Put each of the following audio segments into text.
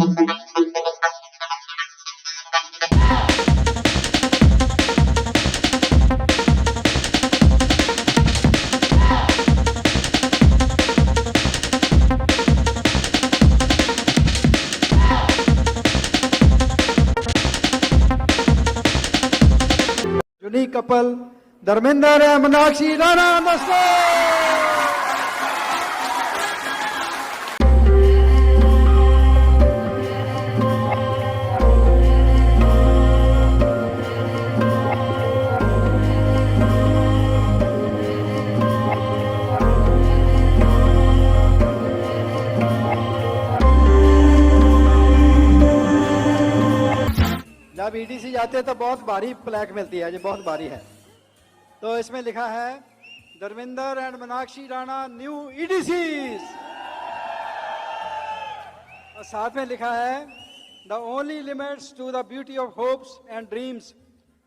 Unique couple, Dharminder and Meenakshi Rana on the stage. जब EDC जाते हैं तो बहुत भारी प्लैक मिलती है, ये बहुत भारी है। तो इसमें लिखा है Dharmendra and Meenakshi Rana new EDCs, और साथ में लिखा है the only limits to the beauty of hopes and dreams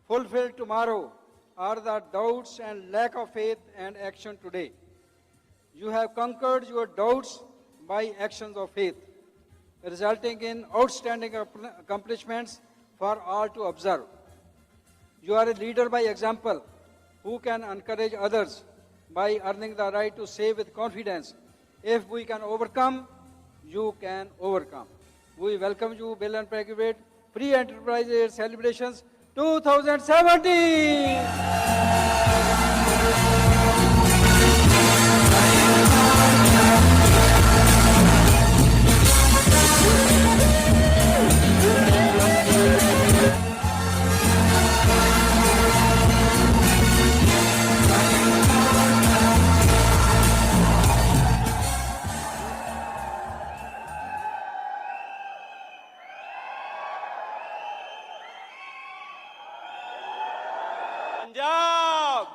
fulfilled tomorrow are the doubts and lack of faith and action today. You have conquered your doubts by actions of faith, resulting in outstanding accomplishments for all to observe. You are a leader by example who can encourage others by earning the right to say with confidence, if we can overcome, you can overcome. We welcome you, Bill and Prague Free Enterprise Celebrations 2017. Punjab,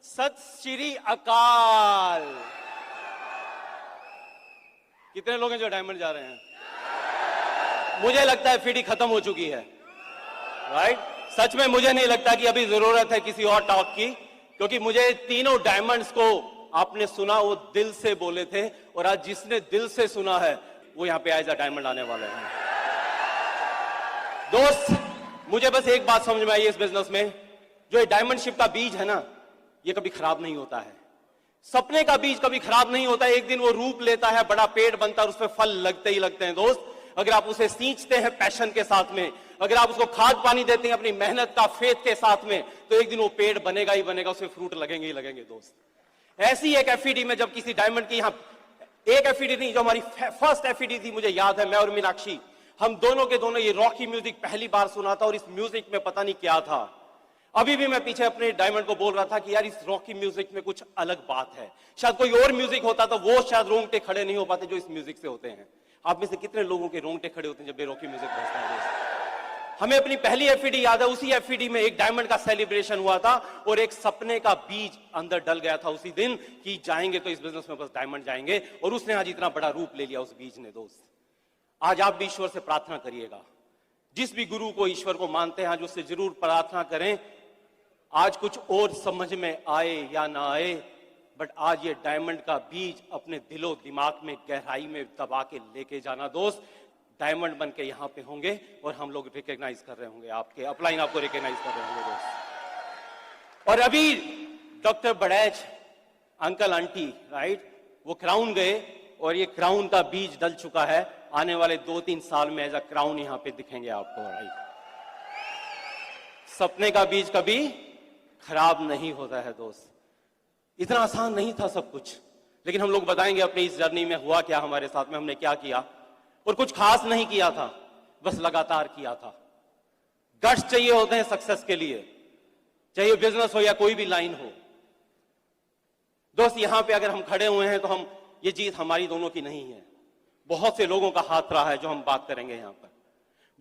सत श्री अकाल। कितने लोग हैं जो diamond जा रहे हैं? मुझे लगता है फीडी खत्म हो चुकी है, राइट? सच में मुझे नहीं लगता कि अभी जरूरत है किसी और टॉक की, क्योंकि मुझे तीनों डायमंड्स को आपने सुना, वो दिल से बोले थे, और आज जिसने दिल से सुना है वो यहां पे एज अ डायमंड आने वाले हैं। दोस्त, मुझे बस एक बात समझ में आई इस बिजनेस में, जो ये डायमंडशिप का बीज है ना, ये कभी खराब नहीं होता है। सपने का बीज कभी खराब नहीं होता है, एक दिन वो रूप लेता है, बड़ा पेड़ बनता है और उसमें फल लगते ही लगते हैं। दोस्त, अगर आप उसे सींचते हैं पैशन के साथ में, अगर आप उसको खाद पानी देते हैं अपनी मेहनत का फेथ के साथ में, तो एक दिन वो पेड़ बनेगा ही बनेगा, उसमें फ्रूट लगेंगे ही लगेंगे। दोस्त, ऐसी एक एफईडी में जब किसी डायमंड की, यहां एक एफईडी नहीं, जो हमारी फर्स्ट एफईडी थी, मुझे याद है, मैं और मीनाक्षी, हम दोनों के दोनों ये रॉकी म्यूजिक पहली बार सुना था, और इस म्यूजिक में पता नहीं क्या था। अभी भी मैं पीछे अपने डायमंड को बोल रहा था कि यार इस रॉकी म्यूजिक में कुछ अलग बात है, शायद कोई और म्यूजिक होता तो वो शायद रोंगटे खड़े नहीं हो पाते जो इस म्यूजिक से होते हैं। आप में से कितने लोगों के रोंगटे खड़े होते हैं जब ये रॉकी म्यूजिक बजता है? हमें अपनी पहली एफईडी याद है, उसी एफईडी में एक डायमंड का सेलिब्रेशन हुआ था, और एक सपने का बीज अंदर डल गया था उसी दिन कि जाएंगे तो इस बिजनेस में बस डायमंड जाएंगे, और उसने आज इतना बड़ा रूप ले लिया उस बीज ने। दोस्त, आज आप भी ईश्वर से प्रार्थना करिएगा, जिस भी गुरु को ईश्वर को मानते हैं आज उससे जरूर प्रार्थना करें, आज कुछ और समझ में आए या ना आए, बट आज ये डायमंड का बीज अपने दिलो दिमाग में गहराई में दबा के लेके जाना। दोस्त, डायमंड बन के यहाँ पे होंगे और हम लोग रिकॉग्नाइज कर रहे होंगे, आपके अपलाइन आपको रिकॉग्नाइज कर रहे होंगे। दोस्त, और अभी डॉक्टर बड़ैच अंकल आंटी, राइट, वो क्राउन गए, और ये क्राउन का बीज डल चुका है, आने वाले 2-3 साल में एज अ क्राउन यहाँ पे दिखेंगे आपको, राइट। सपने का बीज कभी खराब नहीं होता है। दोस्त, इतना आसान नहीं था सब कुछ, लेकिन हम लोग बताएंगे अपनी इस जर्नी में हुआ क्या हमारे साथ में, हमने क्या किया, और कुछ खास नहीं किया था, बस लगातार किया था। गट्स चाहिए होते हैं सक्सेस के लिए, चाहे बिजनेस हो या कोई भी लाइन हो। दोस्त, यहां पे अगर हम खड़े हुए हैं तो हम, ये जीत हमारी दोनों की नहीं है, बहुत से लोगों का हाथ रहा है जो हम बात करेंगे यहां पर।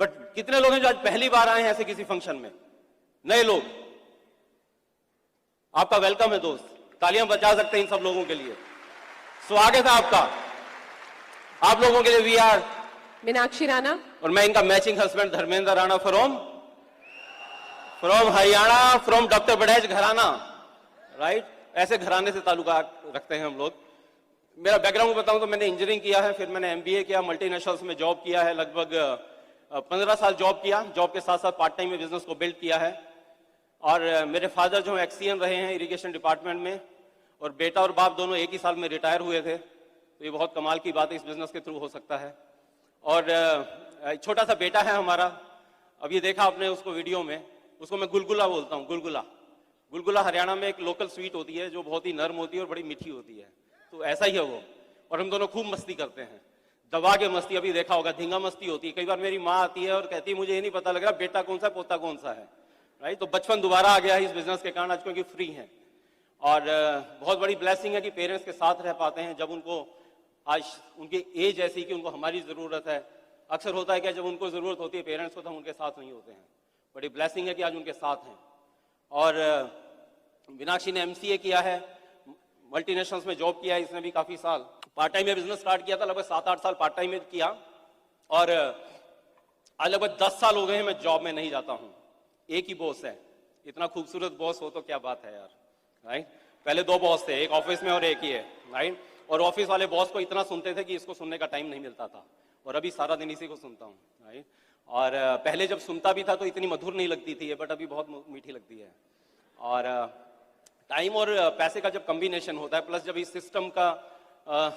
बट कितने लोग हैं जो आज पहली बार आए हैं ऐसे किसी फंक्शन में? नए लोग, आपका वेलकम है। दोस्त, तालियां बजा सकते हैं इन सब लोगों के लिए, स्वागत है आपका। आप लोगों के लिए वी आर मीनाक्षी राणा, और मैं इनका matching husband Dharmendra Rana from Haryana, from doctor Badaich घराना, राइट। ऐसे घराने से ताल्लुका रखते हैं हम लोग। मेरा बैकग्राउंड बताऊं तो मैंने इंजीनियरिंग किया है, फिर मैंने एमबीए किया, मल्टीनेशनल्स में जॉब किया है, लगभग 15 साल जॉब किया। जॉब के साथ साथ पार्ट टाइम में बिजनेस को बिल्ड किया है। और मेरे फादर जो एक्सीएन रहे हैं इरिगेशन डिपार्टमेंट में, और बेटा और बाप दोनों एक ही साल में रिटायर हुए थे। तो ये बहुत कमाल की बात है, इस बिजनेस के थ्रू हो सकता है। और छोटा सा बेटा है हमारा, अभी देखा आपने उसको वीडियो में, उसको मैं गुलगुला बोलता हूँ। गुलगुला, गुलगुला हरियाणा में एक लोकल स्वीट होती है जो बहुत ही नर्म होती है और बड़ी मीठी होती है, तो ऐसा ही है वो। और हम दोनों खूब मस्ती करते हैं, दबा के मस्ती। अभी देखा होगा धींगा मस्ती होती है। कई बार मेरी माँ आती है और कहती है मुझे ये नहीं पता लग रहा बेटा कौन सा पोता कौन सा है, राइट। तो बचपन दोबारा आ गया है इस बिजनेस के कारण आज, क्योंकि फ्री है। और बहुत बड़ी ब्लेसिंग है कि पेरेंट्स के साथ रह पाते हैं जब उनको आज उनकी एज ऐसी कि उनको हमारी जरूरत है। अक्सर होता है कि जब उनको जरूरत होती है पेरेंट्स को तो हम उनके साथ नहीं होते हैं। बड़ी ब्लेसिंग है कि आज उनके साथ हैं। और मीनाक्षी ने एमसीए किया है, मल्टीनेशनल्स में जॉब किया है इसने भी काफी साल। पार्ट टाइम में बिजनेस स्टार्ट किया था, लगभग 7-8 साल पार्ट टाइम में किया। और आज लगभग 10 साल हो गए हैं मैं जॉब में नहीं जाता हूं। एक ही बॉस है, इतना खूबसूरत बॉस हो तो क्या बात है यार, राइट। पहले 2 बॉस थे, एक ऑफिस में और एक ही है, राइट। और ऑफिस वाले बॉस को इतना सुनते थे कि इसको सुनने का टाइम नहीं मिलता था, और अभी सारा दिन इसी को सुनता हूँ, राइट। और पहले जब सुनता भी था तो इतनी मधुर नहीं लगती थी, बट अभी बहुत मीठी लगती है। और टाइम और पैसे का जब कॉम्बिनेशन होता है, प्लस जब इस सिस्टम का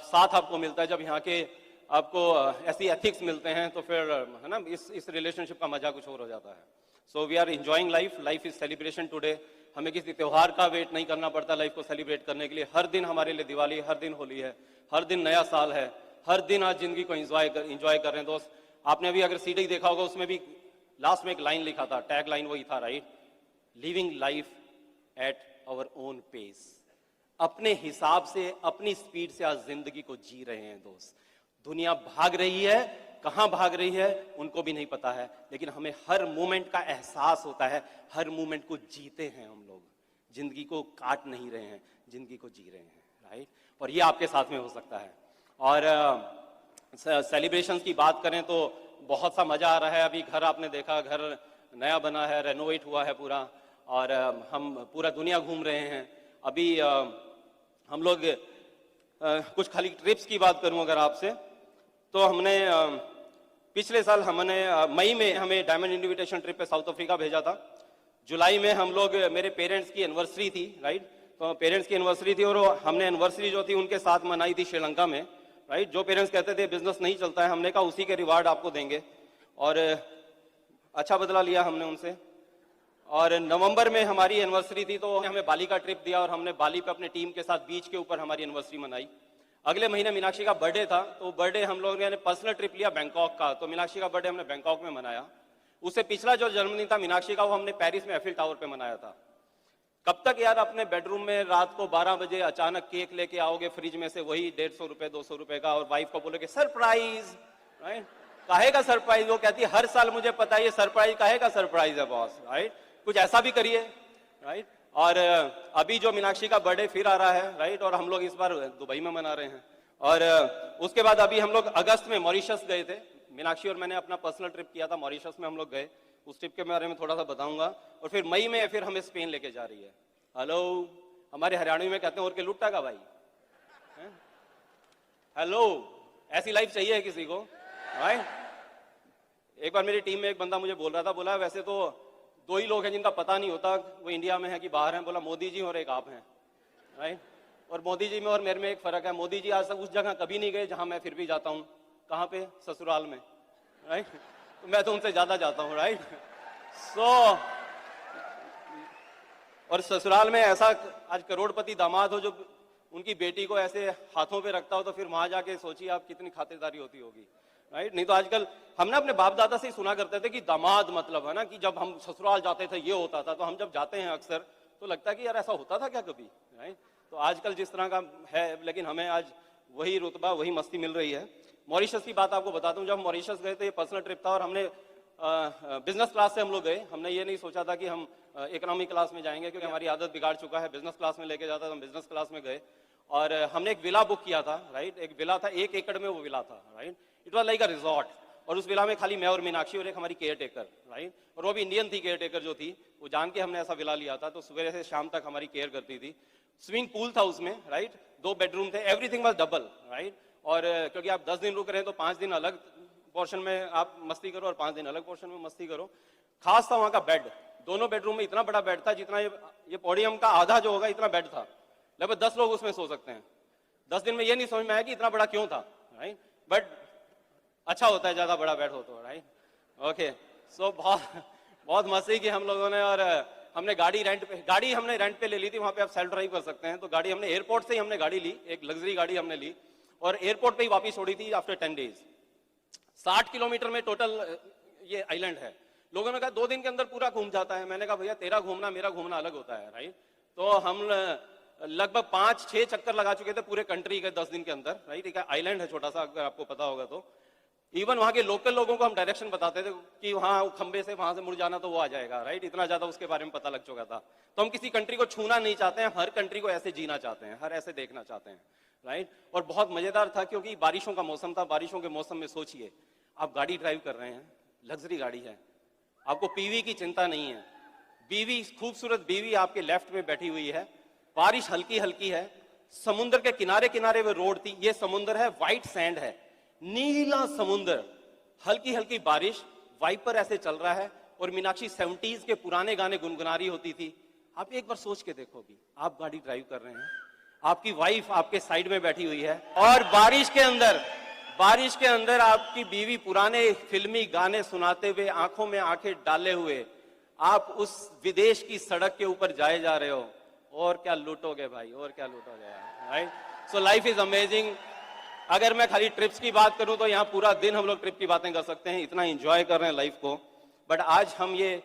साथ आपको मिलता है, जब यहाँ के आपको ऐसी एथिक्स मिलते हैं, तो फिर है ना इस रिलेशनशिप का मजा कुछ और हो जाता है। So we are enjoying life, life is celebration today. हमें किसी त्योहार का वेट नहीं करना पड़ता लाइफ को सेलिब्रेट करने के लिए। हर दिन हमारे लिए दिवाली, हर दिन होली है, हर दिन नया साल है, हर दिन आज जिंदगी को एंजॉय कर रहे हैं दोस्त। आपने अभी अगर सीडी देखा होगा, उसमें भी लास्ट में एक लाइन लिखा था, टैग लाइन वही था, right. Living life at our own pace. अपने हिसाब से, अपनी स्पीड से आज जिंदगी को जी रहे हैं दोस्त। दुनिया भाग रही है, कहां भाग रही है उनको भी नहीं पता है, लेकिन हमें हर मोमेंट का एहसास होता है, हर मोमेंट को जीते हैं हम लोग। जिंदगी को काट नहीं रहे हैं, जिंदगी को जी रहे हैं, राइट। और ये आपके साथ में हो सकता है। और सेलिब्रेशंस की बात करें तो बहुत सा मजा आ रहा है। अभी घर आपने देखा, घर नया बना है, रेनोवेट हुआ है पूरा, और हम पूरा दुनिया घूम रहे हैं। अभी हम लोग कुछ खाली ट्रिप्स की बात करूं अगर आपसे, तो हमने पिछले साल हमने मई में हमें डायमंड इन्विटेशन ट्रिप पे साउथ अफ्रीका भेजा था। जुलाई में हम लोग, मेरे पेरेंट्स की एनिवर्सरी थी, राइट। तो पेरेंट्स की एनिवर्सरी थी और हमने एनिवर्सरी जो थी उनके साथ मनाई थी श्रीलंका में, राइट। जो पेरेंट्स कहते थे बिजनेस नहीं चलता है, हमने कहा उसी के रिवार्ड आपको देंगे, और अच्छा बदला लिया हमने उनसे। और नवंबर में हमारी एनिवर्सरी थी तो हमें बाली का ट्रिप दिया, और हमने बाली पे अपने टीम के साथ बीच के ऊपर हमारी एनिवर्सरी मनाई। अगले महीने मीनाक्षी का बर्थडे था, तो बर्थडे हम लोगों ने पर्सनल ट्रिप लिया बैंकॉक का, तो मीनाक्षी का बर्थडे हमने बैंकॉक में मनाया। उससे पिछला जो जन्मदिन था मीनाक्षी का, वो हमने पेरिस में एफिल टावर पे मनाया था। कब तक यार अपने बेडरूम में रात को 12 बजे अचानक केक लेके आओगे फ्रिज में से, वही 150 रुपए 200 रुपए का, और वाइफ को बोलोगे सरप्राइज, राइट। काहे का सरप्राइज? वो कहती है हर साल मुझे पता है ये सरप्राइज काहे का सरप्राइज है बॉस, राइट। कुछ ऐसा भी करिए, राइट। और अभी जो मीनाक्षी का बर्थडे फिर आ रहा है, राइट, और हम लोग इस बार दुबई में मना रहे हैं। और उसके बाद अभी हम लोग अगस्त में मॉरिशस गए थे, मीनाक्षी और मैंने अपना पर्सनल ट्रिप किया था, मॉरिशस में हम लोग गए। उस ट्रिप के बारे में थोड़ा सा बताऊंगा। और फिर मई में फिर हमें स्पेन लेके जा रही है। हेलो, हमारे हरियाणवी में कहते हैं और के लुट्टा का भाई, हेलो, ऐसी लाइफ चाहिए किसी को, राइट। एक बार मेरी टीम में एक बंदा मुझे बोल रहा था, बोला वैसे तो 2 ही लोग हैं जिनका पता नहीं होता वो इंडिया में है कि बाहर हैं, बोला मोदी जी और एक आप हैं, राइट। और मोदी जी में और मेरे में एक फर्क है, मोदी जी आज तक उस जगह कभी नहीं गए जहां मैं फिर भी जाता हूं। कहां पे? ससुराल में, राइट। तो मैं तो उनसे ज्यादा जाता हूं, राइट। सो और ससुराल में ऐसा आज करोड़पति दामाद हो जो उनकी बेटी को ऐसे हाथों पे रखता हो, तो फिर वहां जाके सोचिए आप कितनी खातिरदारी होती होगी, राइट। नहीं तो आजकल हमने अपने बाप दादा से ही सुना करते थे कि दामाद मतलब है ना कि जब हम ससुराल जाते थे ये होता था। तो हम जब जाते हैं अक्सर तो लगता है कि यार ऐसा होता था क्या कभी, राइट। तो आजकल जिस तरह का है, लेकिन हमें आज वही रुतबा वही मस्ती मिल रही है। मॉरिशस की बात आपको बताता हूँ। जब मॉरिशस गए थे, ये पर्सनल ट्रिप था और हमने बिजनेस क्लास से हम लोग गए। हमने ये नहीं सोचा था कि हम इकोनॉमी क्लास में जाएंगे, क्योंकि हमारी आदत बिगाड़ चुका है बिजनेस क्लास में लेके जाता, तो हम बिजनेस क्लास में गए। और हमने एक विला बुक किया था, राइट। एक विला था, 1 एकड़ में वो विला था, right. It was like a resort. और उस विला में खाली मैं और मीनाक्षी और एक हमारी केयर टेकर, राइट। और वो भी इंडियन थी केयर टेकर जो थी, वो जान के हमने ऐसा विला लिया था। तो सुबह से शाम तक हमारी केयर करती थी। स्विमिंग पूल था उसमें, राइट। 2 बेडरूम थे, एवरीथिंग वाज डबल, राइट। और क्योंकि आप 10 दिन रुक रहे हैं तो 5 दिन अलग पोर्शन में आप मस्ती करो और 5 दिन अलग पोर्शन में मस्ती करो। खास था वहां का बेड, दोनों बेडरूम में इतना बड़ा बेड था जितना ये पोडियम का आधा जो होगा इतना बेड था, लगभग 10 लोग उसमें सो सकते हैं। 10 दिन में ये नहीं समझ में आया कि इतना बड़ा क्यों था, राइट। बट अच्छा होता है ज्यादा बड़ा बेड हो तो, राइट। ओके, सो बहुत मस्ती की हम लोगों ने। और हमने गाड़ी हमने रेंट पे ले ली थी, वहां पे आप सेल्फ ड्राइव कर सकते हैं। तो गाड़ी हमने एयरपोर्ट से ही हमने गाड़ी ली, एक लग्जरी गाड़ी हमने ली और एयरपोर्ट पे ही वापस छोड़ी थी आफ्टर 10 डेज। 60 किलोमीटर में टोटल ये आइलैंड है। लोगों ने कहा 2 दिन के अंदर पूरा घूम जाता है। मैंने कहा भैया तेरा घूमना मेरा घूमना अलग होता है, राइट। तो हम लगभग 5-6 चक्कर लगा चुके थे पूरे कंट्री के 10 दिन के अंदर, राइट। एक आइलैंड है छोटा सा, अगर आपको पता होगा तो। इवन वहां के लोकल लोगों को हम डायरेक्शन बताते थे कि वहां खंबे से वहां से मुड़ जाना तो वो आ जाएगा, राइट। इतना ज्यादा उसके बारे में पता लग चुका था। तो हम किसी कंट्री को छूना नहीं चाहते हैं, हर कंट्री को ऐसे जीना चाहते हैं, हर ऐसे देखना चाहते हैं, राइट। और बहुत मजेदार था क्योंकि बारिशों का मौसम था। बारिशों के मौसम में सोचिए आप गाड़ी ड्राइव कर रहे हैं, लग्जरी गाड़ी है, आपको पीवी की चिंता नहीं है, बीवी खूबसूरत बीवी आपके लेफ्ट में बैठी हुई है, बारिश हल्की हल्की है, समुद्र के किनारे किनारे वो रोड थी, ये समुद्र है, व्हाइट सैंड है, नीला समुद्र, हल्की हल्की बारिश, वाइपर ऐसे चल रहा है। और मीनाक्षी 70s के पुराने गाने गुनगुना रही होती थी। आप एक बार सोच के देखो, भी आप गाड़ी ड्राइव कर रहे हैं, आपकी वाइफ आपके साइड में बैठी हुई है और बारिश के अंदर आपकी बीवी पुराने फिल्मी गाने सुनाते हुए, आंखों में आंखें डाले हुए आप उस विदेश की सड़क के ऊपर जाए जा रहे हो। और क्या लूटोगे भाई, और क्या लूटोगे, right. So life is amazing. अगर मैं खाली ट्रिप्स की बात करूं तो यहाँ पूरा दिन हम लोग ट्रिप की बातें कर सकते हैं, इतना एंजॉय कर रहे हैं लाइफ को। बट आज हम ये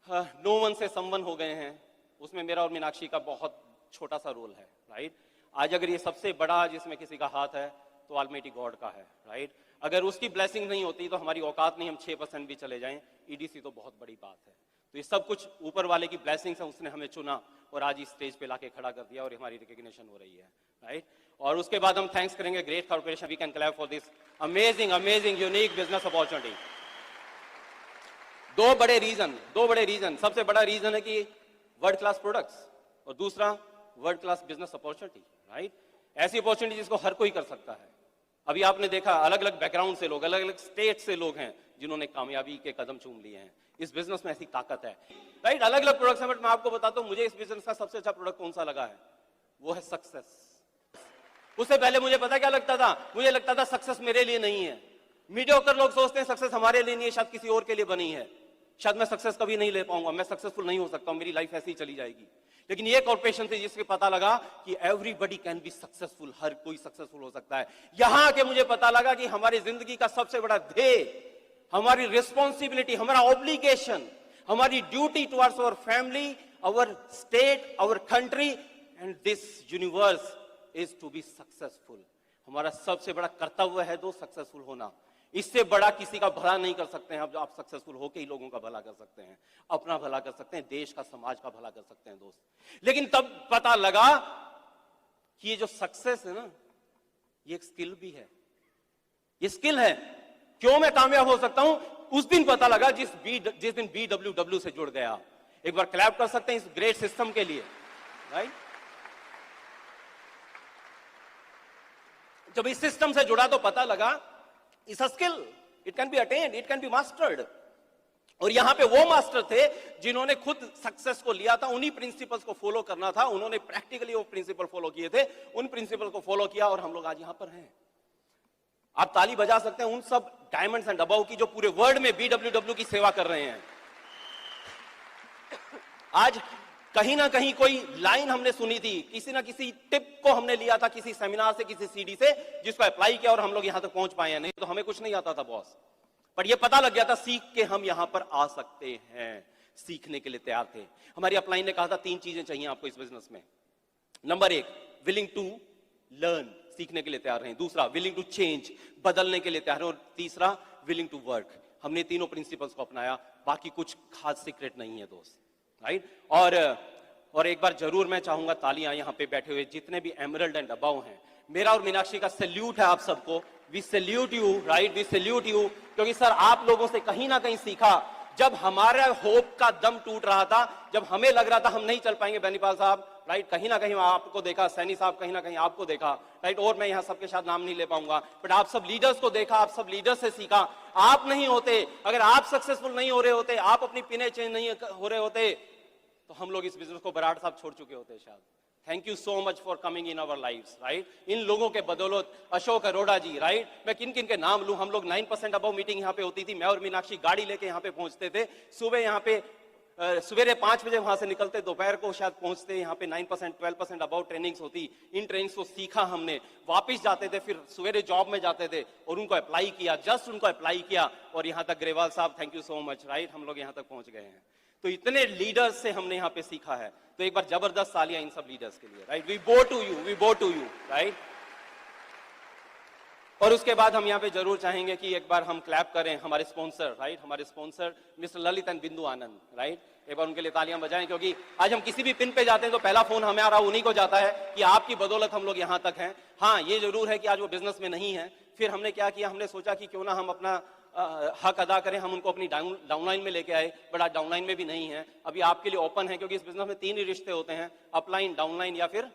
नो वन से समवन हो गए हैं, उसमें मेरा और मीनाक्षी का बहुत छोटा सा रोल है, राइट। आज अगर ये सबसे बड़ा जिसमें किसी का हाथ है तो ऑलमाइटी गॉड का है, राइट। अगर उसकी ब्लेसिंग नहीं होती तो हमारी औकात नहीं, हम 6% भी चले जाएं, ईडीसी तो बहुत बड़ी बात है। तो ये सब कुछ ऊपर वाले की ब्लेसिंग्स है, उसने हमें चुना और आज इस स्टेज पे लाके खड़ा कर दिया और हमारी रिकॉग्निशन हो रही है, राइट। और उसके बाद हम थैंक्स करेंगे great corporation. We can clap for this amazing unique business opportunity. दो बड़े रीजन। सबसे बड़ा रीजन है कि वर्ल्ड क्लास प्रोडक्ट्स और दूसरा world class business opportunity, right. ऐसी अपॉर्चुनिटी जिसको हर कोई कर सकता है। अभी आपने देखा अलग अलग बैकग्राउंड से लोग, अलग अलग स्टेट से लोग हैं जिन्होंने कामयाबी के कदम चूम लिए हैं। इस बिजनेस में ऐसी ताकत है, राइट। अलग अलग प्रोडक्ट्स हैं, बट मैं आपको बताता हूं मुझे इस बिजनेस का सबसे अच्छा प्रोडक्ट कौन सा लगा है, वो है सक्सेस। उससे पहले मुझे पता क्या लगता था, मुझे लगता था सक्सेस मेरे लिए नहीं है। मीडियोकर लोग सोचते हैं सक्सेस हमारे लिए नहीं है, शायद किसी और के लिए बनी है, शायद मैं सक्सेस कभी नहीं ले पाऊंगा, मैं सक्सेसफुल नहीं हो सकता, मेरी लाइफ ऐसी ही चली जाएगी। लेकिन ये कॉर्पोरेशन थी जिसके पता लगा कि एवरीबडी कैन बी सक्सेसफुल, हर कोई सक्सेसफुल हो सकता है। यहां आके मुझे पता लगा कि हमारी जिंदगी का सबसे बड़ा ध्येय, हमारी रिस्पॉन्सिबिलिटी, हमारा ऑब्लिगेशन, हमारी duty towards our family, our state, our country and this universe is to be successful. हमारा सबसे बड़ा कर्तव्य है दो सक्सेसफुल होना। इससे बड़ा किसी का भला नहीं कर सकते हैं आप सक्सेसफुल होके ही लोगों का भला कर सकते हैं, अपना भला कर सकते हैं, देश का, समाज का भला कर सकते हैं दोस्त। लेकिन तब पता लगा कि ये जो सक्सेस है ना, ये एक स्किल भी है, ये स्किल है। क्यों मैं कामयाब हो सकता हूं, उस दिन पता लगा जिस दिन BWW से जुड़ गया। एक बार क्लैप कर सकते हैं इस ग्रेट सिस्टम के लिए, राइट। जब इस सिस्टम से जुड़ा तो पता लगा it's a skill, it can be attend, it can be mastered. और यहां पे वो मास्टर थे जिन्होंने खुद सक्सेस को लिया था, उन्हीं प्रिंसिपल्स को फॉलो करना था, उन्होंने प्रैक्टिकली वो प्रिंसिपल फॉलो किए थे, उन प्रिंसिपल को फॉलो किया और हम लोग आज यहां पर हैं। आप ताली बजा सकते हैं उन सब डायमंड्स एंड अबव की जो पूरे वर्ल्ड में BWW की सेवा कर रहे हैं। आज कहीं ना कहीं कोई लाइन हमने सुनी थी, किसी ना किसी टिप को हमने लिया था किसी सेमिनार से, किसी CD से, जिसको अप्लाई किया और हम लोग यहां तक पहुंच पाए हैं। नहीं तो हमें कुछ नहीं आता था बॉस, पर यह पता लग गया था सीख के हम यहां पर आ सकते हैं, सीखने के लिए तैयार थे। हमारी अपलाइन ने कहा था 3 चीजें चाहिए आपको इस बिजनेस में। नंबर 1, विलिंग टू लर्न, सीखने के लिए तैयार हैं। दूसरा, विलिंग टू चेंज, बदलने के लिए तैयार हैं। और तीसरा, विलिंग टू वर्क। हमने तीनों प्रिंसिपल्स को अपनाया, बाकी कुछ खास सीक्रेट नहीं है दोस्त, राइट। और एक बार जरूर मैं चाहूंगा तालियां यहां पे बैठे हुए जितने भी एमरल्ड एंड अबव हैं, मेरा और मीनाक्षी का सैल्यूट है आप सबको। We salute you, right, we salute you, क्योंकि सर आप लोगों से कहीं ना कहीं सीखा जब हमारा होप का दम टूट रहा था, जब हमें लग रहा था हम नहीं चल पाएंगे बेनीपाल साहब, राइट, कहीं ना कहीं आपको देखा, सैनी साहब कहीं ना कहीं आपको देखा, राइट, और मैं यहाँ सबके साथ नाम नहीं ले पाऊंगा, बट आप सब लीडर्स को देखा, आप सब लीडर्स से सीखा। आप नहीं होते, अगर आप सक्सेसफुल नहीं हो रहे होते, आप अपनी पिने चेंज नहीं हो रहे होते, तो हम लोग इस बिजनेस को बराड़ साहब छोड़ चुके होते शायद। Thank you so much for coming in our lives, right. इन लोगों के बदौलत, अशोक अरोड़ा जी, राइट, मैं किन किन के नाम लूं, हम लोग 9% अबव मीटिंग यहाँ पे होती थी, मैं और मीनाक्षी गाड़ी लेके यहाँ पे पहुंचते थे, सुबह यहाँ पे सवेरे 5 बजे वहां से निकलते, दोपहर को शायद पहुंचते, यहाँ पे 9% 12% अबाउट ट्रेनिंग्स होती, इन ट्रेनिंग्स को सीखा हमने, वापस जाते थे, फिर सवेरे जॉब में जाते थे और उनको अप्लाई किया, जस्ट उनको अप्लाई किया और यहाँ तक ग्रेवाल साहब thank you so much, right, हम लोग यहाँ तक पहुंच गए हैं। तो इतने लीडर्स से हमने यहाँ पे सीखा है, तो एक बार जबरदस्त तालियां इन सब लीडर्स के लिए, राइट। वी बो टू यू, वी बो टू यू, राइट। और उसके बाद हम यहाँ पे जरूर चाहेंगे कि एक बार हम क्लैप करें हमारे स्पॉन्सर, राइट, हमारे स्पॉन्सर मिस्टर ललित एंड बिंदु आनंद, राइट, एक बार उनके लिए तालियां बजाएं, क्योंकि आज हम किसी भी पिन पे जाते हैं तो पहला फोन हमारा उन्हीं को जाता है कि आपकी बदौलत हम लोग यहाँ तक हैं। हाँ, ये जरूर है कि आज वो बिजनेस में नहीं है, फिर हमने क्या किया, हमने सोचा कि क्यों ना हम अपना हक अदा करें, हम उनको अपनी डाउनलाइन में लेके आए, बट आज डाउनलाइन में भी नहीं है, अभी आपके लिए ओपन है, क्योंकि इस बिजनेस में 3 ही रिश्ते होते हैं, अपलाइन, डाउनलाइन या फिर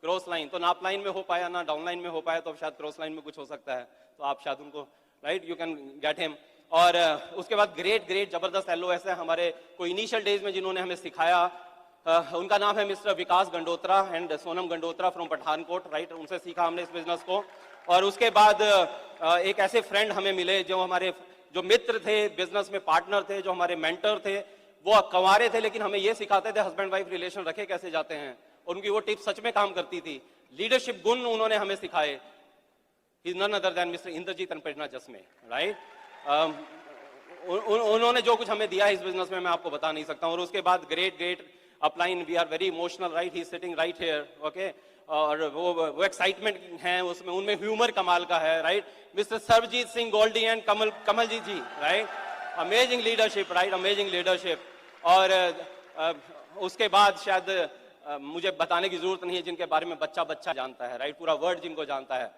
क्रॉस लाइन। तो ना अपलाइन में हो पाया ना डाउनलाइन में हो पाया, तो शायद क्रॉस लाइन में कुछ हो सकता है, तो आप शायद उनको, right, you can get him. और उसके बाद ग्रेट जबरदस्त LOS है हमारे, कोई इनिशियल डेज में जिन्होंने हमें सिखाया, उनका नाम है mister Vikas Gandotra and Sonam Gandotra from Pathankot, right, उनसे सीखा हमने इस बिजनेस को। और उसके बाद एक ऐसे फ्रेंड हमें मिले जो हमारे, जो मित्र थे, बिजनेस में पार्टनर थे, जो हमारे मेंटर थे, वो कंवारे थे लेकिन हमें ये सिखाते थे हस्बैंड वाइफ रिलेशन रखे कैसे जाते हैं, और उनकी वो टिप्स सच में काम करती थी। लीडरशिप गुण उन्होंने हमें सिखाए, none other than Mr Inderjeet and Prerna Jasme, right. उन्होंने जो कुछ हमें दिया है इस बिजनेस में मैं आपको बता नहीं सकता हूं। और उसके बाद great upline, we are very emotional, right, he is sitting right here, okay, और वो एक्साइटमेंट है उसमें, उनमें ह्यूमर कमाल का है, right, mister Sarabjit Singh Goldy and Kamaljit ji, right, amazing leadership, right, amazing leadership. और उसके बाद शायद मुझे बताने की जरूरत नहीं है, जिनके बारे में बच्चा जानता है, राइट, पूरा वर्ल्ड जिनको जानता है,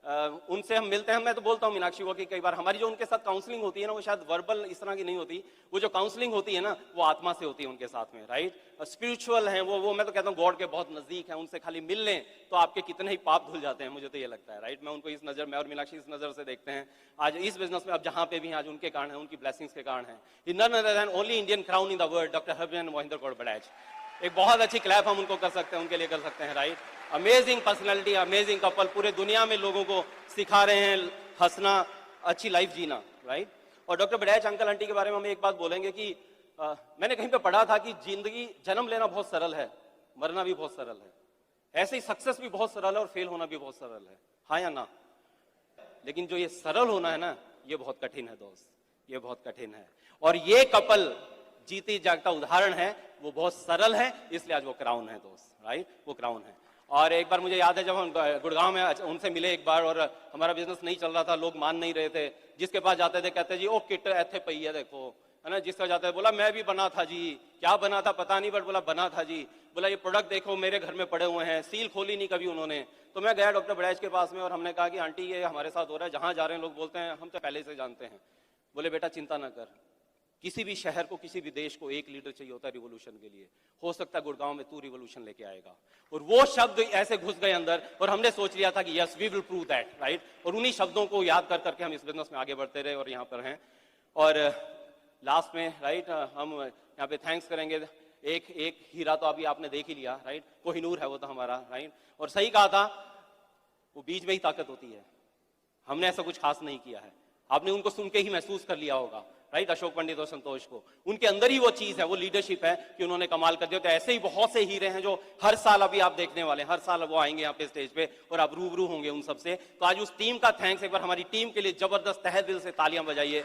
उनसे हम मिलते हैं। मैं तो बोलता हूँ मीनाक्षी को कि कई बार हमारी जो उनके साथ काउंसलिंग होती है ना, वो शायद वर्बल इस तरह की नहीं होती, वो जो काउंसलिंग होती है ना, वो आत्मा से होती है उनके साथ में, राइट, स्पिरिचुअल है वो मैं तो कहता हूँ गॉड के बहुत नजदीक है, उनसे खाली मिल लें तो आपके कितने ही पाप धुल जाते हैं, मुझे तो ये लगता है, राइट। मैं उनको इस नजर, मैं और मीनाक्षी इस नजर से देखते हैं आज इस बिजनेस में, अब जहां पे भी आज उनके कारण है, उनकी ब्लेसिंग्स के कारण है। None other than only Indian crown in the world, doctor Harbhajan Mohinder Kaur Badaich. एक बहुत अच्छी क्लैप हम उनको कर सकते हैं, उनके लिए कर सकते हैं, right. Amazing personality, amazing couple, पूरे दुनिया में लोगों को सिखा रहे हैं हंसना, अच्छी लाइफ जीना, राइट। और डॉक्टर बड़ैच अंकल आंटी के बारे में हम एक बात बोलेंगे कि मैंने कहीं पे पढ़ा था कि जिंदगी, जन्म लेना बहुत सरल है, मरना भी बहुत सरल है, ऐसे ही सक्सेस भी बहुत सरल है और फेल होना भी बहुत सरल है, हाँ या ना। लेकिन जो ये सरल होना है ना, ये बहुत कठिन है दोस्त, ये बहुत कठिन है। और ये कपल जीती जागता उदाहरण है, वो बहुत सरल है, इसलिए आज वो क्राउन है दोस्त, राइट, वो क्राउन है। और एक बार मुझे याद है जब हम गुड़गांव में उनसे मिले एक बार, और हमारा बिजनेस नहीं चल रहा था, लोग मान नहीं रहे थे, जिसके पास जाते थे कहते जी ओ किट ऐथे पई है देखो, है ना, जिसका जाता है बोला मैं भी बना था जी, क्या बना था पता नहीं, बट बोला बना था जी, बोला ये प्रोडक्ट देखो मेरे घर में पड़े हुए हैं, सील खोली नहीं कभी उन्होंने। तो मैं गया डॉक्टर बड़ैच के पास में और हमने कहा कि आंटी ये हमारे साथ हो रहा है, जहां जा रहे हैं लोग बोलते हैं हम तो पहले से जानते हैं। बोले बेटा चिंता ना कर, किसी भी शहर को, किसी भी देश को एक लीडर चाहिए होता है रिवोल्यूशन के लिए, हो सकता है गुड़गांव में तू रिवोल्यूशन लेके आएगा। और वो शब्द ऐसे घुस गए अंदर और हमने सोच लिया था कि yes we will prove that, right. और उन्हीं शब्दों को याद कर करके हम इस बिजनेस में आगे बढ़ते रहे और यहाँ पर हैं। और लास्ट में, राइट, हम यहाँ पे थैंक्स करेंगे, एक हीरा तो अभी आपने देख ही लिया, राइट, कोहिनूर है वो तो हमारा, राइट। और सही कहा था, वो बीज में ही ताकत होती है, हमने ऐसा कुछ खास नहीं किया है, आपने उनको सुन के ही महसूस कर लिया होगा, राइट, अशोक पंडित और संतोष को, उनके अंदर ही वो चीज है, वो लीडरशिप है कि उन्होंने कमाल कर दिया। तो ऐसे ही बहुत से हीरे हैं जो हर साल अभी आप देखने वाले हैं, हर साल वो आएंगे यहाँ पे स्टेज पे और आप रूबरू होंगे उन सबसे। तो आज उस टीम का थैंक्स, एक बार हमारी टीम के लिए जबरदस्त तहे दिल से तालियां बजाइए।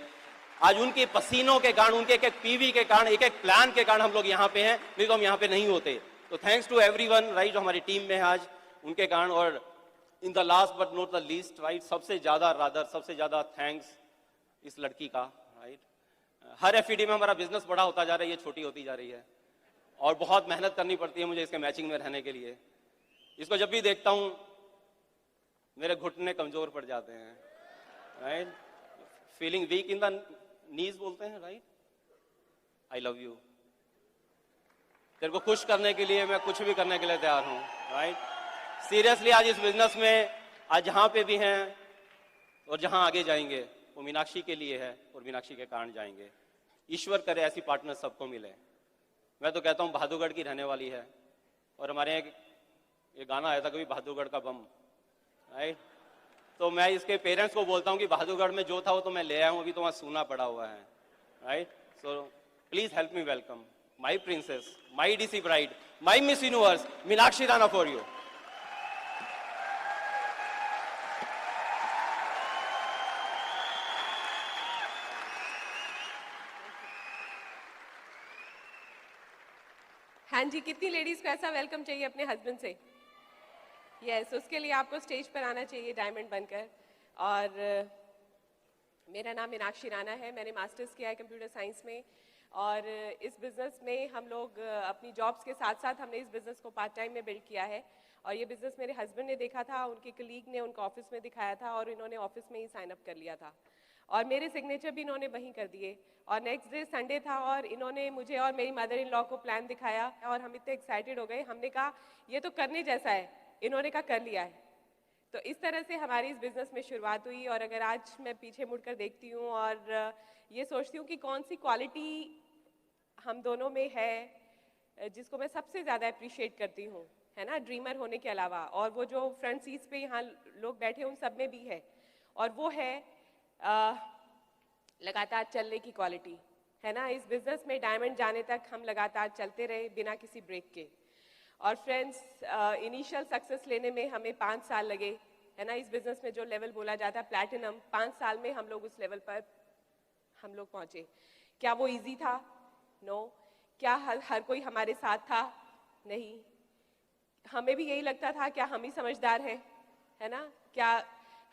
आज उनके पसीनों के कारण, उनके एक पीवी के कारण, एक प्लान के कारण हम लोग यहाँ पे हैं, नहीं तो हम यहाँ पे नहीं होते। तो थैंक्स टू एवरीवन, राइट, जो हमारी टीम में है आज, उनके कारण। और in the last but not the least, right, सबसे ज्यादा थैंक्स इस लड़की का, राइट। हर एफईडी में हमारा बिजनेस बड़ा होता जा रहा है, ये छोटी होती जा रही है और बहुत मेहनत करनी पड़ती है मुझे इसके मैचिंग में रहने के लिए। इसको जब भी देखता हूं मेरे घुटने कमजोर पड़ जाते हैं, right, feeling weak in the knees बोलते हैं, राइट, आई लव यू। तेरे को खुश करने के लिए मैं कुछ भी करने के लिए तैयार हूँ, राइट। सीरियसली आज इस बिजनेस में आज जहाँ पे भी हैं और जहाँ आगे जाएंगे वो मीनाक्षी के लिए है और मीनाक्षी के कारण जाएंगे। ईश्वर करे ऐसी पार्टनर सबको मिले। मैं तो कहता हूँ बहादुरगढ़ की रहने वाली है और हमारे यहाँ ये गाना आया था कभी बहादुरगढ़ का बम, राइट। तो मैं इसके पेरेंट्स को बोलता हूँ कि बहादुरगढ़ में जो था वो तो मैं ले आया हूँ, अभी तो वहाँ सूना पड़ा हुआ है, right. So please help me welcome my princess, my DC bride, my miss universe Meenakshi Rana for you. हाँ जी, कितनी लेडीज को ऐसा वेलकम चाहिए अपने हस्बैंड से? यस, उसके लिए आपको स्टेज पर आना चाहिए डायमंड बनकर। और मेरा नाम मीनाक्षी राणा है, मैंने मास्टर्स किया है कंप्यूटर साइंस में। और इस बिज़नेस में हम लोग अपनी जॉब्स के साथ साथ हमने इस बिज़नेस को पार्ट टाइम में बिल्ड किया है। और ये बिज़नेस मेरे हस्बैंड ने देखा था, उनके कलीग ने उनको ऑफिस में दिखाया था और इन्होंने ऑफिस में ही साइन अप कर लिया था और मेरे सिग्नेचर भी इन्होंने वहीं कर दिए। और नेक्स्ट डे संडे था और इन्होंने मुझे और मेरी मदर इन लॉ को प्लान दिखाया और हम इतने एक्साइटेड हो गए। हमने कहा ये तो करने जैसा है, इन्होंने कहा कर लिया है। तो इस तरह से हमारी इस बिज़नेस में शुरुआत हुई। और अगर आज मैं पीछे मुड़कर देखती हूँ और ये सोचती हूँ कि कौन सी क्वालिटी हम दोनों में है जिसको मैं सबसे ज़्यादा अप्रिशिएट करती हूँ, है ना, ड्रीमर होने के अलावा। और वो जो फ्रंट सीट्स पे यहाँ लोग बैठे उन सब में भी है, और वो है लगातार चलने की क्वालिटी, है ना। इस बिज़नेस में डायमंड जाने तक हम लगातार चलते रहे बिना किसी ब्रेक के। और फ्रेंड्स, इनिशियल सक्सेस लेने में हमें 5 साल लगे, है ना। इस बिज़नेस में जो लेवल बोला जाता है प्लैटिनम, 5 साल में हम लोग उस लेवल पर हम लोग पहुँचे। क्या वो ईजी था? नो। क्या हर कोई हमारे साथ था? नहीं। हमें भी यही लगता था क्या हम ही समझदार हैं, है ना। क्या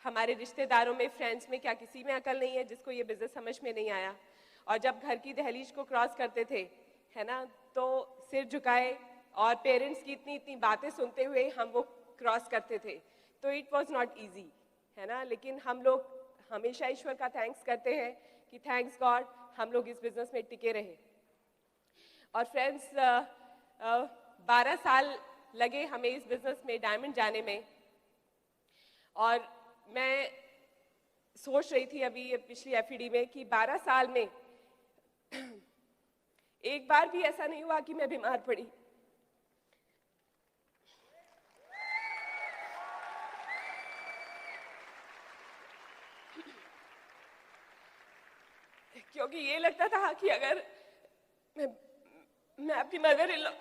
हमारे रिश्तेदारों में, फ्रेंड्स में, क्या किसी में अकल नहीं है जिसको ये बिज़नेस समझ में नहीं आया? और जब घर की दहलीज को क्रॉस करते थे, है ना, तो सिर झुकाए और पेरेंट्स की इतनी इतनी बातें सुनते हुए हम वो क्रॉस करते थे। तो इट वाज नॉट इजी, है ना। लेकिन हम लोग हमेशा ईश्वर का थैंक्स करते हैं कि थैंक्स गॉड हम लोग इस बिज़नेस में टिके रहे। और फ्रेंड्स, 12 साल लगे हमें इस बिज़नेस में डायमंड जाने में। और मैं सोच रही थी अभी ये पिछली एफईडी में कि 12 साल में एक बार भी ऐसा नहीं हुआ कि मैं बीमार पड़ी। क्योंकि ये लगता था कि अगर मैं अपनी मदर इन लॉ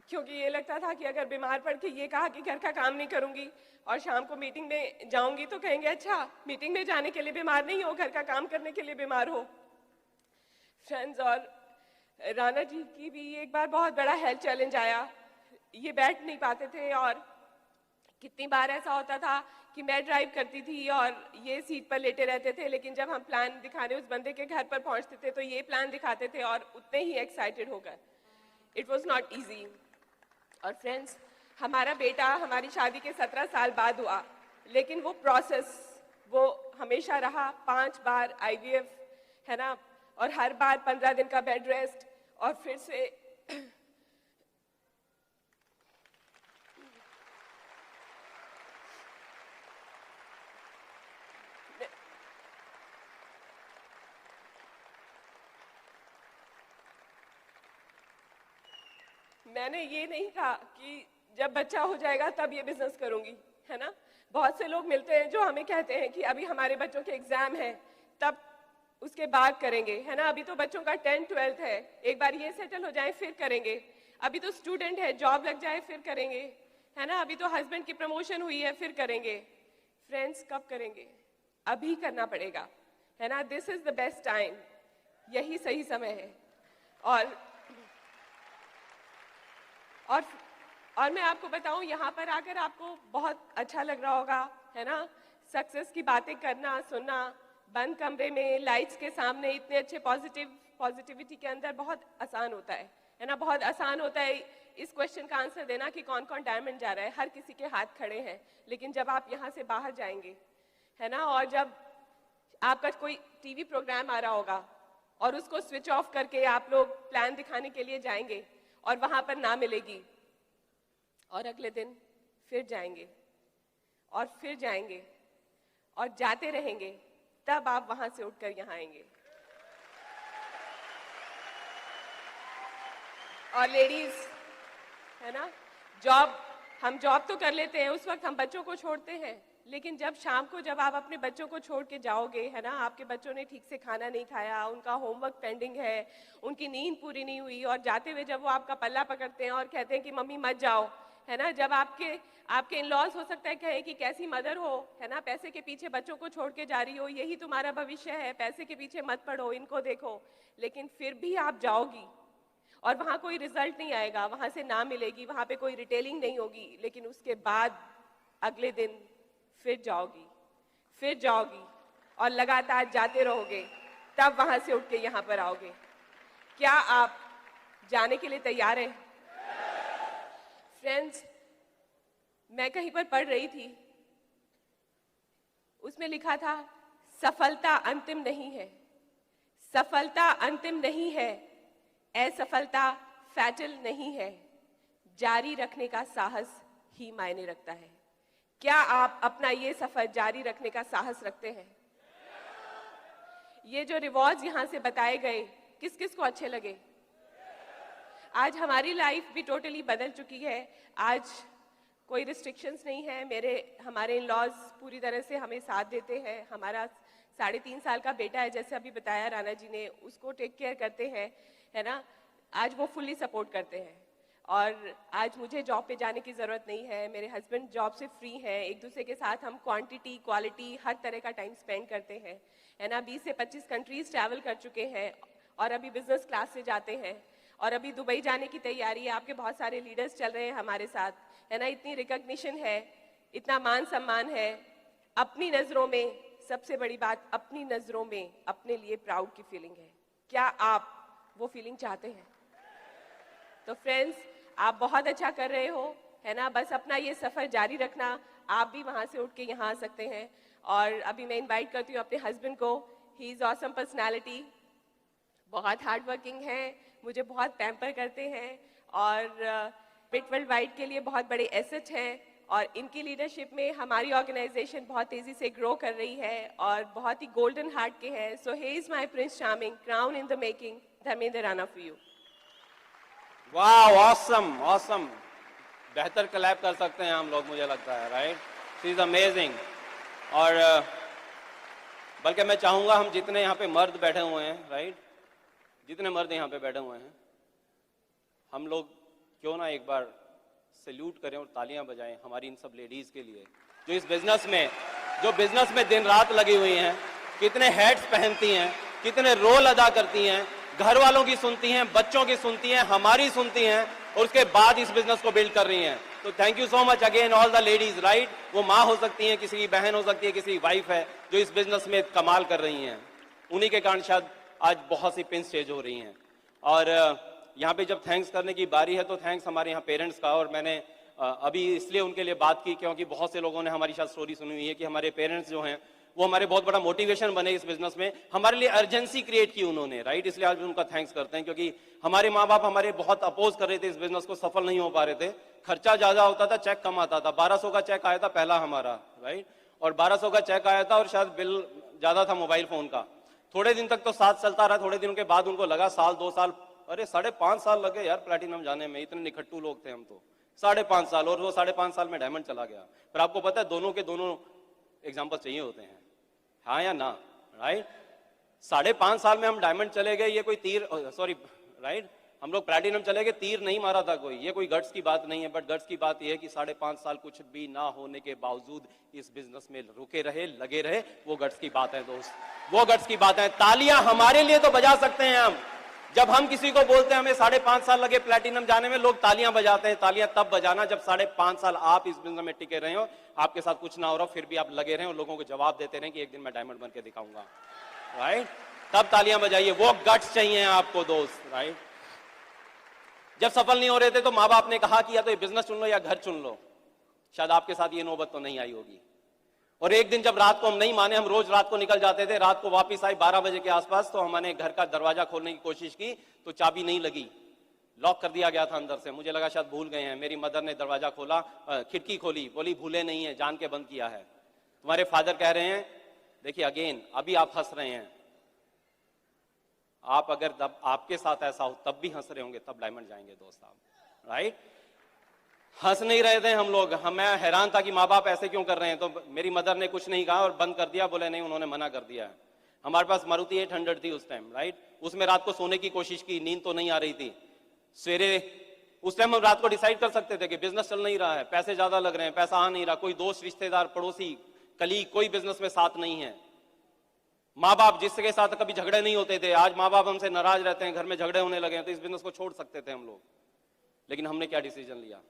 क्योंकि ये लगता था कि अगर बीमार पड़ के ये कहा कि घर का काम नहीं करूंगी और शाम को मीटिंग में जाऊंगी तो कहेंगे अच्छा मीटिंग में जाने के लिए बीमार नहीं हो, घर का काम करने के लिए बीमार हो। फ्रेंड्स, और राणा जी की भी एक बार बहुत बड़ा हेल्थ चैलेंज आया। ये बैठ नहीं पाते थे और कितनी बार ऐसा होता था कि मैं ड्राइव करती थी और ये सीट पर लेटे रहते थे, लेकिन जब हम प्लान दिखाने उस बंदे के घर पर पहुंचते थे तो ये प्लान दिखाते थे और उतने ही एक्साइटेड होकर। It was not easy. और फ्रेंड्स, हमारा बेटा हमारी शादी के 17 साल बाद हुआ, लेकिन वो प्रोसेस वो हमेशा रहा। 5 बार IVF, है ना, और हर बार 15 दिन का बेड रेस्ट और फिर से मैंने ये नहीं कहा कि जब बच्चा हो जाएगा तब ये बिजनेस करूंगी, है ना। बहुत से लोग मिलते हैं जो हमें कहते हैं कि अभी हमारे बच्चों के एग्जाम है तब उसके बाद करेंगे, है ना। अभी तो बच्चों का 10th 12th है, एक बार ये सेटल हो जाए फिर करेंगे। अभी तो स्टूडेंट है, जॉब लग जाए फिर करेंगे, है ना। अभी तो हस्बैंड की प्रमोशन हुई है फिर करेंगे। फ्रेंड्स, कब करेंगे? अभी करना पड़ेगा, है ना। This is the best time, यही सही समय है। और मैं आपको बताऊं, यहाँ पर आकर आपको बहुत अच्छा लग रहा होगा, है ना। सक्सेस की बातें करना, सुनना, बंद कमरे में लाइट्स के सामने इतने अच्छे पॉजिटिविटी के अंदर बहुत आसान होता है ना, बहुत आसान होता है इस क्वेश्चन का आंसर देना कि कौन कौन डायमंड जा रहा है, हर किसी के हाथ खड़े हैं। लेकिन जब आप यहाँ से बाहर जाएंगे, है ना, और जब आपका कोई टीवी प्रोग्राम आ रहा होगा और उसको स्विच ऑफ करके आप लोग प्लान दिखाने के लिए जाएंगे और वहां पर ना मिलेगी, और अगले दिन फिर जाएंगे और फिर जाएंगे और जाते रहेंगे, तब आप वहां से उठकर यहाँ आएंगे। और लेडीज, है ना, हम जॉब तो कर लेते हैं, उस वक्त हम बच्चों को छोड़ते हैं, लेकिन जब शाम को जब आप अपने बच्चों को छोड़ के जाओगे, है ना, आपके बच्चों ने ठीक से खाना नहीं खाया, उनका होमवर्क पेंडिंग है, उनकी नींद पूरी नहीं हुई, और जाते हुए जब वो आपका पल्ला पकड़ते हैं और कहते हैं कि मम्मी मत जाओ, है ना, जब आपके इन लॉज हो सकता है कहें कि कैसी मदर हो, है ना, पैसे के पीछे बच्चों को छोड़ के जा रही हो, यही तुम्हारा भविष्य है, पैसे के पीछे मत पड़ो, इनको देखो। लेकिन फिर भी आप जाओगी और वहाँ कोई रिजल्ट नहीं आएगा, वहाँ से ना मिलेगी, वहाँ पे कोई रिटेलिंग नहीं होगी, लेकिन उसके बाद अगले दिन फिर जाओगी और लगातार जाते रहोगे, तब वहाँ से उठ के यहाँ पर आओगे। क्या आप जाने के लिए तैयार हैं? फ्रेंड्स, मैं कहीं पर पढ़ रही थी, उसमें लिखा था सफलता अंतिम नहीं है, सफलता अंतिम नहीं है, असफलता फैटल नहीं है, जारी रखने का साहस ही मायने रखता है। क्या आप अपना ये सफर जारी रखने का साहस रखते हैं? ये जो रिवॉर्ड्स यहाँ से बताए गए, किस किस को अच्छे लगे? आज हमारी लाइफ भी टोटली बदल चुकी है। आज कोई रिस्ट्रिक्शंस नहीं है, हमारे इन लॉज पूरी तरह से हमें साथ देते हैं। हमारा 3.5 साल का बेटा है, जैसे अभी बताया राणा जी ने, उसको टेक केयर करते हैं, है ना, आज वो फुल्ली सपोर्ट करते हैं। और आज मुझे जॉब पे जाने की ज़रूरत नहीं है, मेरे हस्बैंड जॉब से फ्री हैं, एक दूसरे के साथ हम क्वांटिटी क्वालिटी हर तरह का टाइम स्पेंड करते हैं, है ना, 20 से 25 कंट्रीज ट्रैवल कर चुके हैं और अभी बिजनेस क्लास से जाते हैं, और अभी दुबई जाने की तैयारी है। आपके बहुत सारे लीडर्स चल रहे हैं हमारे साथ, है ना, इतनी रिकॉग्निशन है, इतना मान सम्मान है। अपनी नज़रों में, सबसे बड़ी बात, अपनी नज़रों में अपने लिए प्राउड की फीलिंग है। क्या आप वो फीलिंग चाहते हैं? तो फ्रेंड्स, आप बहुत अच्छा कर रहे हो, है ना, बस अपना ये सफ़र जारी रखना। आप भी वहाँ से उठ के यहाँ आ सकते हैं। और अभी मैं इनवाइट करती हूँ अपने हस्बैंड को। ही इज़ ऑसम पर्सनैलिटी, बहुत हार्ड वर्किंग है, मुझे बहुत पैम्पर करते हैं, और बिट वर्ल्ड वाइड के लिए बहुत बड़े एसेट हैं, और इनकी लीडरशिप में हमारी ऑर्गेनाइजेशन बहुत तेज़ी से ग्रो कर रही है और बहुत ही गोल्डन हार्ट के हैं। So he is my prince charming, crown in the making, Dharmendra Rana for you. वाह, ऑसम ऑसम, बेहतर क्लैप कर सकते हैं हम लोग, मुझे लगता है, राइट, शी इज अमेजिंग। और बल्कि मैं चाहूंगा हम जितने यहाँ पे मर्द बैठे हुए हैं, राइट, जितने मर्द यहाँ पे बैठे हुए हैं, हम लोग क्यों ना एक बार सैल्यूट करें और तालियां बजाएं हमारी इन सब लेडीज के लिए, जो इस बिजनेस में दिन रात लगी हुई हैं, कितने हैट्स पहनती हैं, कितने रोल अदा करती हैं, घर वालों की सुनती हैं, बच्चों की सुनती हैं, हमारी सुनती हैं, और उसके बाद इस बिजनेस को बिल्ड कर रही हैं। तो thank you so much again all the ladies, right, वो माँ हो सकती हैं, किसी की बहन हो सकती है, किसी की वाइफ है, जो इस बिजनेस में कमाल कर रही हैं। उन्हीं के कारण शायद आज बहुत सी पिन स्टेज हो रही हैं। और यहाँ पे जब थैंक्स करने की बारी है, तो थैंक्स हमारे यहाँ पेरेंट्स का। और मैंने अभी इसलिए उनके लिए बात की क्योंकि बहुत से लोगों ने हमारी शायद स्टोरी सुनी हुई है कि हमारे पेरेंट्स जो हैं वो हमारे बहुत बड़ा मोटिवेशन बने इस बिजनेस में, हमारे लिए अर्जेंसी क्रिएट की उन्होंने, राइट, इसलिए आज भी उनका थैंक्स करते हैं। क्योंकि हमारे माँ बाप हमारे बहुत अपोज कर रहे थे, इस बिजनेस को सफल नहीं हो पा रहे थे, खर्चा ज्यादा होता था, चेक कम आता था। 1200 का चेक आया था पहला हमारा, राइट, और 1200 का चेक आया था, और शायद बिल ज्यादा था मोबाइल फोन का। थोड़े दिन तक तो साथ चलता रहा, थोड़े दिनों के बाद उनको लगा साल 2 साल, अरे 5.5 साल लगे यार प्लैटिनम जाने में, इतने निखट्टू लोग थे हम तो, 5.5 साल, और वो 5.5 साल में डायमंड चला गया। पर आपको पता है दोनों के दोनों एग्जाम्पल चाहिए होते हैं, हाँ या ना, राइट। 5.5 साल में हम डायमंड चले गए, ये कोई तीर, सॉरी, राइट, हम लोग प्लैटिनम चले गए, तीर नहीं मारा था कोई, ये कोई गट्स की बात नहीं है। बट गट्स की बात यह है कि 5.5 साल कुछ भी ना होने के बावजूद इस बिजनेस में रुके रहे, लगे रहे, वो गट्स की बात है दोस्त, वो गट्स की बात है। तालियां हमारे लिए तो बजा सकते हैं हम, जब हम किसी को बोलते हैं हमें 5.5 साल लगे प्लैटिनम जाने में, लोग तालियां बजाते हैं। तालियां तब बजाना जब 5.5 साल आप इस बिजनेस में टिके रहे हो, आपके साथ कुछ ना हो रहा, फिर भी आप लगे रहे और लोगों को जवाब देते रहे कि एक दिन मैं डायमंड बन के दिखाऊंगा, राइट? तब तालियां बजाइए, वो गट्स चाहिए आपको दोस्त, राइट? जब सफल नहीं हो रहे थे तो माँ बाप ने कहा कि या तो ये बिजनेस चुन लो या घर चुन लो। शायद आपके साथ ये नौबत तो नहीं आई होगी। और एक दिन जब रात को हम नहीं माने, हम रोज रात को निकल जाते थे, रात को वापस आए 12 बजे के आसपास, तो हमने घर का दरवाजा खोलने की कोशिश की तो चाबी नहीं लगी, लॉक कर दिया गया था अंदर से। मुझे लगा शायद भूल गए हैं। मेरी मदर ने दरवाजा खोला, खिड़की खोली, बोली भूले नहीं है, जान के बंद किया है। तुम्हारे फादर कह रहे हैं, देखिए अगेन, अभी आप हंस रहे हैं, आप अगर तब आपके साथ ऐसा हो तब भी हंस रहे होंगे, तब डायमंड जाएंगे दोस्त आप, राइट? हंस नहीं रहे थे हम लोग, मैं हैरान था कि माँ बाप ऐसे क्यों कर रहे हैं। तो मेरी मदर ने कुछ नहीं कहा और बंद कर दिया, बोले नहीं, उन्होंने मना कर दिया है। हमारे पास मारुति 800 थी उस टाइम, राइट? उसमें रात को सोने की कोशिश की, नींद तो नहीं आ रही थी। सवेरे उस टाइम हम रात को डिसाइड कर सकते थे कि बिजनेस चल नहीं रहा है, पैसे ज्यादा लग रहे हैं, पैसा आ नहीं रहा, कोई दोस्त रिश्तेदार पड़ोसी कलीग कोई बिजनेस में साथ नहीं है। माँ बाप जिसके साथ कभी झगड़े नहीं होते थे, आज माँ बाप हमसे नाराज रहते हैं, घर में झगड़े होने लगे हैं, तो इस बिजनेस को छोड़ सकते थे हम लोग। लेकिन हमने क्या डिसीजन लिया?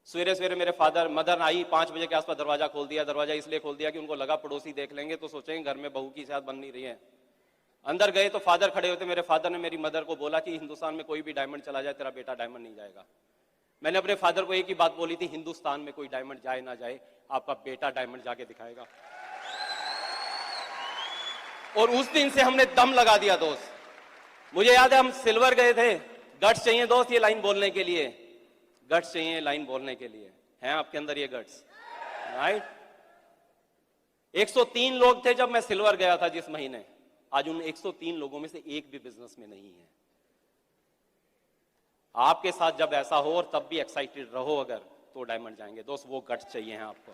सवेरे सवेरे मेरे मदर आई, 5 बजे के आसपास दरवाजा खोल दिया। दरवाजा इसलिए खोल दिया कि उनको लगा पड़ोसी देख लेंगे तो सोचेंगे घर में बहू की शायद बन नहीं रही है। अंदर गए तो फादर खड़े होते। मेरे फादर ने मेरी मदर को बोला कि हिंदुस्तान में कोई भी डायमंड चला जाए, तेरा बेटा डायमंड नहीं जाएगा। मैंने अपने फादर को एक ही बात बोली थी, हिंदुस्तान में कोई डायमंड जाए ना जाए, आपका बेटा डायमंड जाके दिखाएगा। और उस दिन से हमने दम लगा दिया दोस्त। मुझे याद है हम सिल्वर गए थे। गट्स चाहिए दोस्त ये लाइन बोलने के लिए, गट्स चाहिए लाइन बोलने के लिए। हैं आपके अंदर ये गट्स, राइट? 103 लोग थे जब मैं सिल्वर गया था जिस महीने। आज उन 103 लोगों में से एक भी बिजनेस में नहीं है। आपके साथ जब ऐसा हो और तब भी एक्साइटेड रहो अगर, तो डायमंड जाएंगे दोस्त। वो गट्स चाहिए हैं आपको।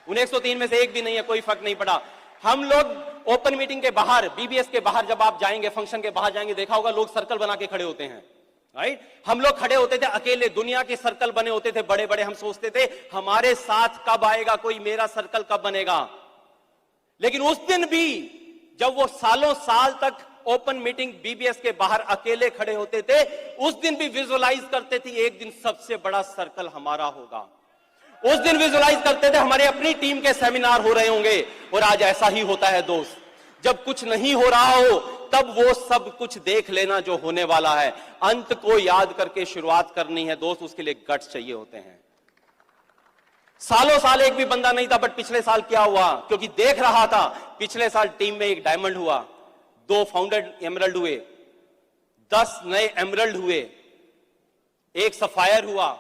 उन 103 में से एक भी नहीं है, कोई फर्क नहीं पड़ा। हम लोग ओपन मीटिंग के बाहर, बीबीएस के बाहर जब आप जाएंगे, फंक्शन के बाहर जाएंगे, देखा होगा लोग सर्कल बना के खड़े होते हैं, राइट? हम लोग खड़े होते थे अकेले, दुनिया के सर्कल बने होते थे बड़े बड़े। हम सोचते थे हमारे साथ कब आएगा कोई, मेरा सर्कल कब बनेगा। लेकिन उस दिन भी जब वो सालों साल तक ओपन मीटिंग बीबीएस के बाहर अकेले खड़े होते थे, उस दिन भी विजुअलाइज करते थे एक दिन सबसे बड़ा सर्कल हमारा होगा। उस दिन विजुअलाइज करते थे हमारे अपनी टीम के सेमिनार हो रहे होंगे। और आज ऐसा ही होता है दोस्त। जब कुछ नहीं हो रहा हो तब वो सब कुछ देख लेना जो होने वाला है। अंत को याद करके शुरुआत करनी है दोस्त, उसके लिए गट्स चाहिए होते हैं। सालों साल एक भी बंदा नहीं था, बट पिछले साल क्या हुआ? क्योंकि देख रहा था, पिछले साल टीम में एक डायमंड हुआ, 2 फाउंडर एमरल्ड हुए, 10 नए एमरल्ड हुए, 1 सफायर हुआ,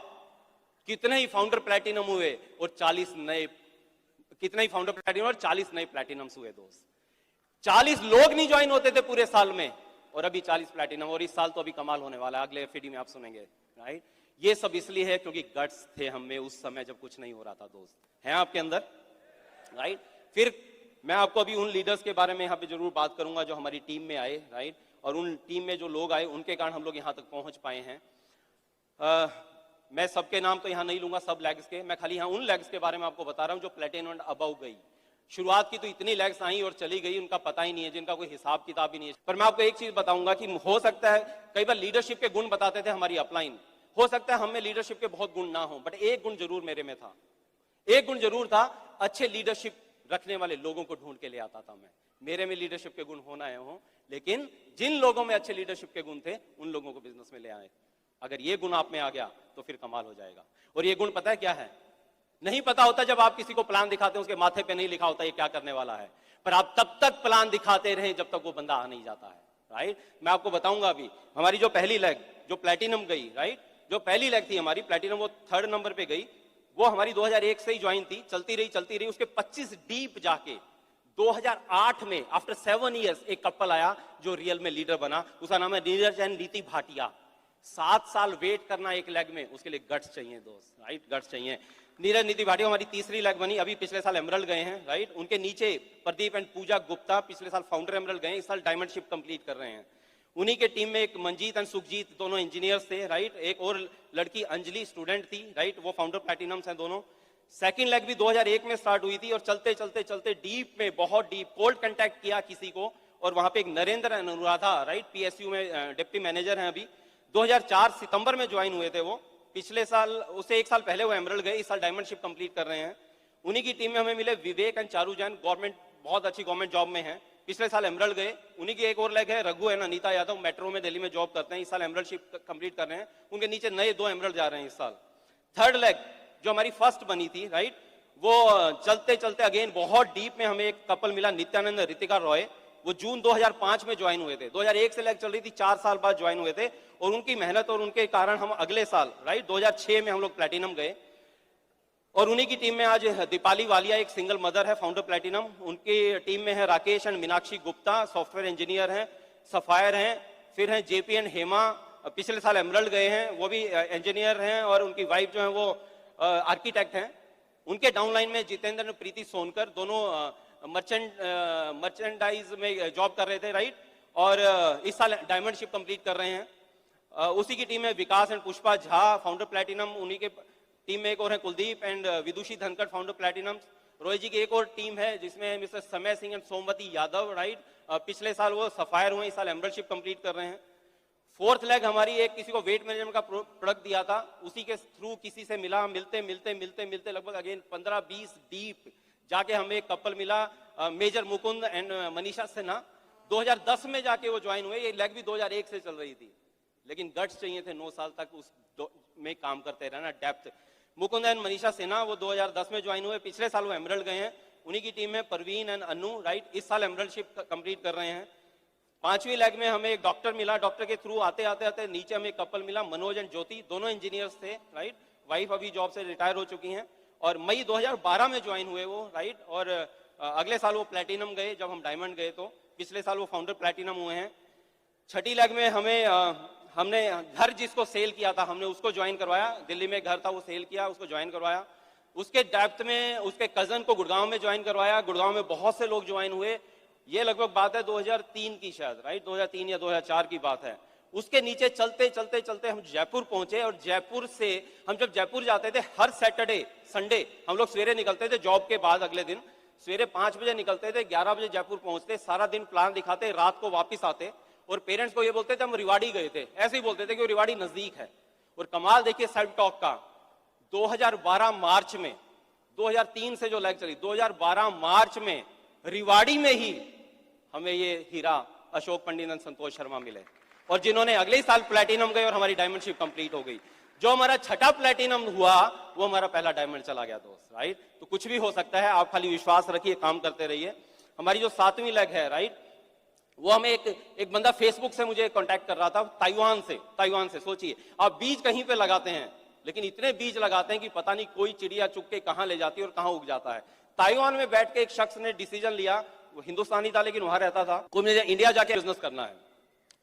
कितने ही फाउंडर प्लैटिनम हुए और 40 नए, कितने ही फाउंडर प्लैटिनम और 40 नए प्लैटिनम्स हुए दोस्त। 40 लोग नहीं ज्वाइन होते थे पूरे साल में, और अभी 40 प्लैटिनम। और इस साल तो अभी कमाल होने वाला है, अगले एफडी में आप सुनेंगे, राइट? ये सब इसलिए है क्योंकि गट्स थे हम में उस समय जब कुछ नहीं हो रहा था दोस्त। हैं आपके अंदर, राइट? फिर मैं आपको अभी उन लीडर्स के बारे में यहाँ पे जरूर बात करूंगा जो हमारी टीम में आए, राइट? और उन टीम में जो लोग आए उनके कारण हम लोग यहाँ तक पहुंच पाए हैं। मैं सबके नाम तो यहाँ नहीं लूंगा, सब लेग्स के। मैं खाली यहाँ उन लेग्स के बारे में आपको बता रहा हूँ जो प्लैटिनम एंड अबव गई। शुरुआत की तो इतनी लेग्स आई और चली गई, उनका पता ही नहीं है, जिनका कोई हिसाब किताब ही नहीं है। पर मैं आपको एक चीज बताऊंगा कि हो सकता है कई बार लीडरशिप के गुण बताते थे हमारी अपलाइन, हो सकता है हमें लीडरशिप के बहुत गुण ना हो, बट एक गुण जरूर मेरे में था। एक गुण जरूर था, अच्छे लीडरशिप रखने वाले लोगों को ढूंढ के ले आता था मैं। मेरे में लीडरशिप के गुण होना है हो, लेकिन जिन लोगों में अच्छे लीडरशिप के गुण थे उन लोगों को बिजनेस में ले आए। अगर ये गुण आप में आ गया तो फिर कमाल हो जाएगा। और ये गुण पता है क्या है? नहीं पता होता जब आप किसी को प्लान दिखाते हैं, उसके माथे पे नहीं लिखा होता ये क्या करने वाला है, पर आप तब तक प्लान दिखाते रहे जब तक वो बंदा आ नहीं जाता है, राइट? मैं आपको बताऊंगा अभी हमारी जो पहली लेग जो प्लैटिनम गई, राइट, जो पहली लेग थी हमारी प्लैटिनम, वो 3rd नंबर पे गई। वो हमारी 2001 से ही ज्वाइन थी, चलती रही। उसके 25 डीप जाके 2008 में आफ्टर 7 ईयर्स एक कपल आया जो रियल में लीडर बना। उसका नाम है नीरज एंड नीति भाटिया। 7 साल वेट करना एक लेग में, उसके लिए गट्स चाहिए दोस्त, राइट? गट्स चाहिए। नीरज नीति भाटिया हमारी तीसरी लेग बनी। अभी पिछले साल एमरल्ड गए हैं, राइट? उनके नीचे प्रदीप एंड पूजा गुप्ता पिछले साल फाउंडर एमरल्ड गए, इस साल डायमंडशिप कंप्लीट कर रहे हैं। उन्हीं के टीम में एक मंजीत एंड सुखजीत, दोनों इंजीनियर्स थे, राइट? एक और लड़की अंजलि स्टूडेंट थी, राइट? वो फाउंडर प्लैटिनम्स हैं दोनों। सेकंड लेग भी 2001 में स्टार्ट हुई थी और चलते चलते चलते डीप में, बहुत डीप कोल्ड कांटेक्ट किया किसी को और वहां पे एक नरेंद्र अनुराधा, राइट, पीएसयू में डिप्टी मैनेजर हैं अभी, 2004 सितंबर में ज्वाइन हुए थे वो। पिछले साल, उससे एक साल पहले वो एमरल्ड गए, इस साल डायमंडशिप कंप्लीट कर रहे हैं। उन्हीं की टीम में हमें मिले विवेक एंड चारू जैन, गवर्नमेंट, बहुत अच्छी गवर्नमेंट जॉब में है, पिछले साल एमरल्ड गए। उन्हीं की एक और लेग है रघु एंड अनीता यादव, मेट्रो में दिल्ली में जॉब करते हैं, इस साल एमरल्डशिप कंप्लीट कर रहे हैं। उनके नीचे नए 2 एमरल्ड जा रहे हैं इस साल। थर्ड लेग जो हमारी फर्स्ट बनी थी, राइट, वो चलते चलते अगेन बहुत डीप में हमें एक कपल मिला, नित्यानंद रितिका रॉय। वो जून 2005 में ज्वाइन हुए थे, 2001 से लेग चल रही थी, 4 साल बाद ज्वाइन हुए थे। और उनकी मेहनत और उनके कारण हम अगले साल, राइट, 2006 में हम लोग प्लेटिनम गए। और उन्हीं की टीम में आज दीपाली वालिया, एक सिंगल मदर है, फाउंडर प्लेटिनम। उनकी टीम में है Rakesh and Meenakshi Gupta, software engineer हैं, सफायर हैं। फिर हैं जेपी एंड हेमा, पिछले साल एमरल्ड गए हैं, वो भी इंजीनियर हैं। और उनकी वाइफ जो है वो आर्किटेक्ट हैं। उनके डाउनलाइन में जितेंद्र और प्रीति सोनकर, दोनों मर्चेंडाइज में जॉब कर रहे थे, राइट, और इस साल डायमंडशिप कंप्लीट कर रहे हैं। उसी की टीम में Vikas and Pushpa Jha, founder platinum. उन्हीं के टीम में एक और है Kuldeep and Vidushi Dhankhar, founder platinum. Rohit ji की एक और टीम है जिसमें Mr Samay Singh and Somvati Yadav, right, पिछले साल वो सफायर हुए, इस साल एमरल्डशिप कंप्लीट कर रहे हैं। फोर्थ लेग हमारी, एक किसी को वेट मैनेजमेंट का प्रोडक्ट दिया था, उसी के थ्रू किसी से मिला, मिलते मिलते मिलते मिलते लगभग अगेन 15-20 डीप जाके हमें एक कपल मिला, मेजर मुकुंद एंड मनीषा सिन्हा। 2010 में जाके वो ज्वाइन हुए। ये लेग भी 2001 से चल रही थी, लेकिन गट्स चाहिए थे 9 साल तक उस में काम करते रहना, डेप्थ। मुकुंद एंड मनीषा सिन्हा वो 2010 में ज्वाइन हुए, पिछले साल वो एमरल्ड गए हैं। उन्हीं की टीम में परवीन एंड अनु, राइट, इस साल एमरल्डशिप कंप्लीट कर रहे हैं। 5वीं लेग में हमें एक डॉक्टर मिला, डॉक्टर के थ्रू आते आते आते नीचे हमें एक कपल मिला, मनोज एंड ज्योति, दोनों इंजीनियर्स थे, राइट, वाइफ अभी जॉब से रिटायर हो चुकी हैं। और मई 2012 में ज्वाइन हुए वो, राइट, और अगले साल वो प्लेटिनम गए जब हम डायमंड गए, तो पिछले साल वो फाउंडर प्लेटिनम हुए हैं। 6ठी लेग में हमने घर जिसको सेल किया था, हमने उसको ज्वाइन करवाया। दिल्ली में घर था, वो सेल किया, उसको ज्वाइन करवाया। उसके डेप्थ में उसके कजन को गुड़गांव में ज्वाइन करवाया। गुड़गांव में बहुत से लोग ज्वाइन हुए। ये लगभग बात है 2003 की शायद, राइट, 2003 या 2004 की बात है। उसके नीचे चलते चलते चलते हम जयपुर पहुंचे। और जयपुर से हम जब जयपुर जाते थे, हर सैटरडे संडे हम लोग सवेरे निकलते थे, जॉब के बाद अगले दिन सवेरे 5 बजे निकलते थे, 11 बजे जयपुर पहुंचते, सारा दिन प्लान दिखाते, रात को वापिस आते। और पेरेंट्स को ये बोलते थे हम रिवाड़ी गए थे, ऐसे ही बोलते थे कि वो रिवाड़ी नजदीक है। और कमाल देखिए सेल्फ टॉक का, 2012 मार्च में, 2003 से जो लेग चली, 2012 मार्च में रिवाड़ी में ही हमें ये हीरा अशोक पंडित एंड संतोष शर्मा मिले, और जिन्होंने अगले साल प्लेटिनम गए और हमारी डायमंडशिप कंप्लीट हो गई। जो हमारा 6ठा प्लेटिनम हुआ वो हमारा पहला डायमंड चला गया दोस्त, राइट। तो कुछ भी हो सकता है, आप खाली विश्वास रखिए, काम करते रहिए। हमारी जो 7वीं लेग है, राइट, वो हमें एक बंदा फेसबुक से मुझे कांटेक्ट कर रहा था, ताइवान से। सोचिए आप बीज कहीं पे लगाते हैं, लेकिन इतने बीज लगाते हैं कि पता नहीं कोई चिड़िया चुग के कहां ले जाती है और कहां उग जाता है। ताइवान में बैठ के एक शख्स ने डिसीजन लिया, वो हिंदुस्तानी था लेकिन वहां रहता था, को मुझे इंडिया जाके बिजनेस करना है।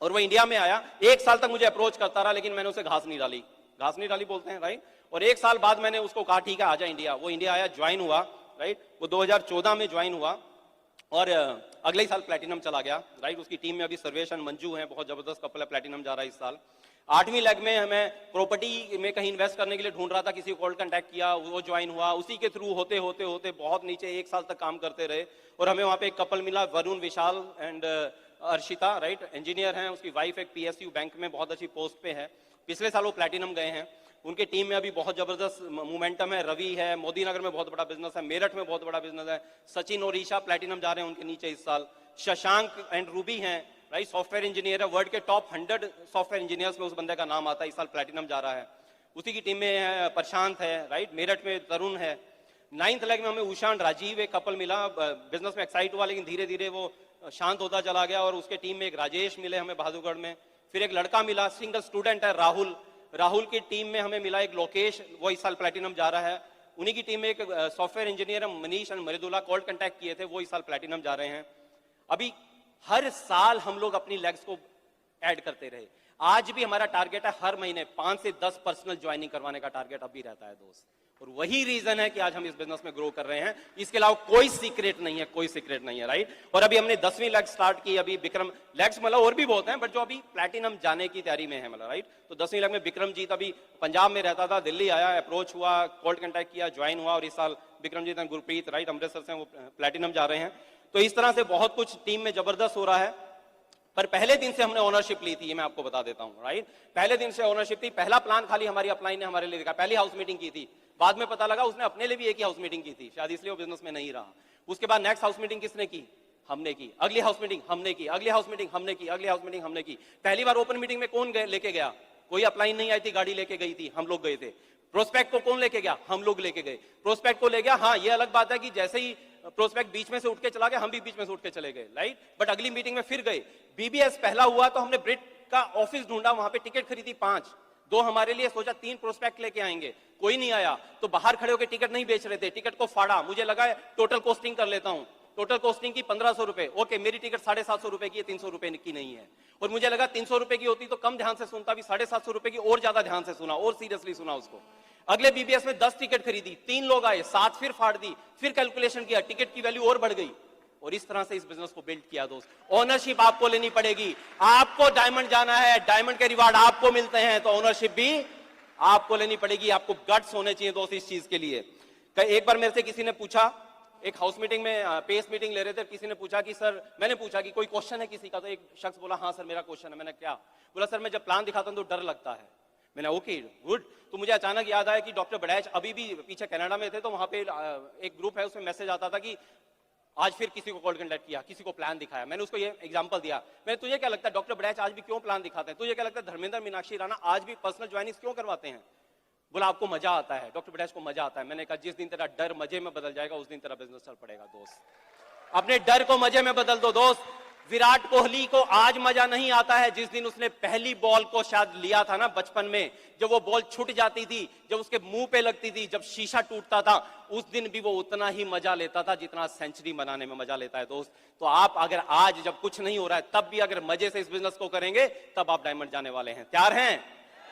और वो इंडिया में आया, 1 साल तक मुझे अप्रोच करता रहा, लेकिन मैंने उसे घास नहीं डाली बोलते हैं, राइट। और 1 साल बाद मैंने उसको कहा ठीक है आजा इंडिया। वो इंडिया आया, ज्वाइन हुआ, राइट। वो 2014 में ज्वाइन हुआ और अगले ही साल प्लेटिनम चला गया, राइट। उसकी टीम में अभी सर्वेश एंड मंजू हैं, बहुत जबरदस्त कपल है, प्लेटिनम जा रहा है इस साल। 8वीं लेग में हमें प्रॉपर्टी में कहीं इन्वेस्ट करने के लिए ढूंढ रहा था, किसी को कांटेक्ट किया, वो ज्वाइन हुआ। उसी के थ्रू होते होते होते बहुत नीचे 1 साल तक काम करते रहे और हमें वहां पे एक कपल मिला, वरुण विशाल एंड अर्शिता, राइट, इंजीनियर हैं। उसकी वाइफ एक पीएसयू बैंक में बहुत अच्छी पोस्ट पे है, पिछले साल वो प्लेटिनम गए हैं। उनके टीम में अभी बहुत जबरदस्त मोमेंटम है। रवि है, मोदी नगर में बहुत बड़ा बिजनेस है, मेरठ में बहुत बड़ा बिजनेस है। सचिन और ईशा प्लेटिनम जा रहे हैं उनके नीचे इस साल। शशांक एंड रूबी हैं, राइट, सॉफ्टवेयर इंजीनियर है, वर्ल्ड के टॉप 100 सॉफ्टवेयर इंजीनियर्स में उस बंदे का नाम आता है, इस साल प्लेटिनम जा रहा है। उसी की टीम में प्रशांत है, राइट, मेरठ में तरुण है। 9th लेग में हमें उषा एंड राजीव एक कपल मिला, बिजनेस में एक्साइट हुआ लेकिन धीरे धीरे वो शांत होता चला गया। और उसके टीम में एक राजेश मिले हमें बहादुरगढ़ में। फिर एक लड़का मिला, सिंगल स्टूडेंट है, राहुल की टीम में हमें मिला एक लोकेश, वो इस साल प्लेटिनम जा रहा है। उन्हीं की टीम में एक software engineer Manish and Mridula, called contact किए थे, वो इस साल प्लेटिनम जा रहे हैं। अभी हर साल हम लोग अपनी लेग्स को ऐड करते रहे। आज भी हमारा टारगेट है हर महीने 5 से 10 पर्सनल ज्वाइनिंग करवाने का टारगेट अभी रहता है दोस्त। और वही रीजन है कि आज हम इस बिजनेस में ग्रो कर रहे हैं। इसके अलावा कोई सीक्रेट नहीं है, राइट। और अभी हमने 10वीं लेग स्टार्ट की, अभी विक्रम लेग्स मतलब और भी बहुत हैं, बट जो अभी प्लेटिनम जाने की तैयारी में है मतलब, राइट। तो 10वीं लेग में विक्रमजीत अभी पंजाब में रहता था, दिल्ली आया, अप्रोच हुआ, कॉल्ड कांटेक्ट किया, ज्वाइन हुआ। और इस साल विक्रमजीत एंड गुरप्रीत, राइट, अमृतसर से वो प्लेटिनम जा रहे हैं। तो इस तरह से बहुत कुछ टीम में जबरदस्त हो रहा है। पर पहले दिन से हमने ओनरशिप ली थी, ये मैं आपको बता देता हूं, राइट। पहले दिन से ओनरशिप थी। पहला प्लान खाली हमारी अपलाइन ने हमारे लिए दिखा, पहली हाउस मीटिंग की थी। बाद में पता लगा उसने अपने लिए भी एक ही हाउस मीटिंग की थी, शायद इसलिए वो बिजनेस में नहीं रहा। उसके बाद नेक्स्ट हाउस मीटिंग किसने की? हमने की। अगली हाउस मीटिंग हमने की, अगली हाउस मीटिंग हमने की, अगली हाउस मीटिंग हमने की। पहली बार ओपन मीटिंग में कौन लेके गया? कोई अपलाइन नहीं आई थी, गाड़ी लेके गई थी, हम लोग गए थे। प्रोस्पेक्ट को कौन लेके गया? हम लोग लेके गए। प्रोस्पेक्ट को ले गया, हाँ ये अलग बात है कि जैसे ही प्रोस्पेक्ट बीच में से उठ के चला गया, हम भी बीच में से उठ के चले गए, राइट। बट अगली मीटिंग में फिर गए। बीबीएस पहला हुआ तो हमने ब्रिट का ऑफिस ढूंढा, वहां पे टिकट खरीदी 5, 2 हमारे लिए, सोचा 3 प्रोस्पेक्ट लेके आएंगे, कोई नहीं आया। तो बाहर खड़े होकर टिकट नहीं बेच रहे थे, टिकट को फाड़ा। मुझे लगा टोटल कॉस्टिंग कर लेता हूं, टोटल कॉस्टिंग की 1500 रुपए। ओके, मेरी टिकट 750 रुपए की है, 300 रुपए की नहीं है। और मुझे लगा 300 रुपए की होती तो कम ध्यान से सुनता, भी 750 रुपए की और ज्यादा ध्यान से सुना और सीरियसली सुना उसको। अगले बीबीएस में 10 टिकट खरीदी, 3 लोग आए, 7 फिर फाड़ दी, फिर कैलकुलेशन किया, टिकट की वैल्यू और बढ़ गई। और इस तरह से इस बिजनेस को बिल्ड किया दोस्त। ओनरशिप आपको लेनी पड़ेगी। आपको डायमंड जाना है, डायमंड के रिवार्ड आपको मिलते हैं, तो ओनरशिप भी आपको लेनी पड़ेगी। आपको गट्स होने चाहिए दोस्त इस चीज के लिए। एक बार मेरे से किसी ने पूछा, एक हाउस मीटिंग में पेस मीटिंग ले रहे थे, किसी ने पूछा कि सर, मैंने पूछा कि कोई क्वेश्चन है किसी का, तो एक शख्स बोला हाँ सर मेरा क्वेश्चन है। मैंने क्या? बोला सर मैं जब प्लान दिखाता हूं तो डर लगता है। मैंने ओके गुड। तो मुझे अचानक याद आया कि डॉक्टर बड़ैच अभी भी पीछे कनाडा में थे, तो वहां पे एक ग्रुप है, उसमें मैसेज आता था कि आज फिर किसी को कॉल कंडक्ट किया, किसी को प्लान दिखाया। मैंने उसको ये एग्जांपल दिया, मैंने तुझे क्या लगता है डॉक्टर बड़ैच आज भी क्यों प्लान दिखाते हैं? तुझे क्या लगता है धर्मेंद्र मीनाक्षी राणा आज भी पर्सनल ज्वाइनिंग क्यों करवाते हैं? बोला आपको मजा आता है, डॉक्टर बड़ैच को मजा आता है। मैंने कहा जिस दिन तेरा डर मजे में बदल जाएगा उस दिन तेरा बिजनेस चल पड़ेगा दोस्त। अपने डर को मजे में बदल दो दोस्त। विराट कोहली को आज मजा नहीं आता है, जिस दिन उसने पहली बॉल को शायद लिया था ना बचपन में, जब वो बॉल छूट जाती थी, जब उसके मुंह पे लगती थी, जब शीशा टूटता था, उस दिन भी वो उतना ही मजा लेता था जितना सेंचुरी बनाने में मजा लेता है दोस्त। तो आप अगर आज जब कुछ नहीं हो रहा है तब भी अगर मजे से इस बिजनेस को करेंगे, तब आप डायमंड जाने वाले हैं। तैयार हैं?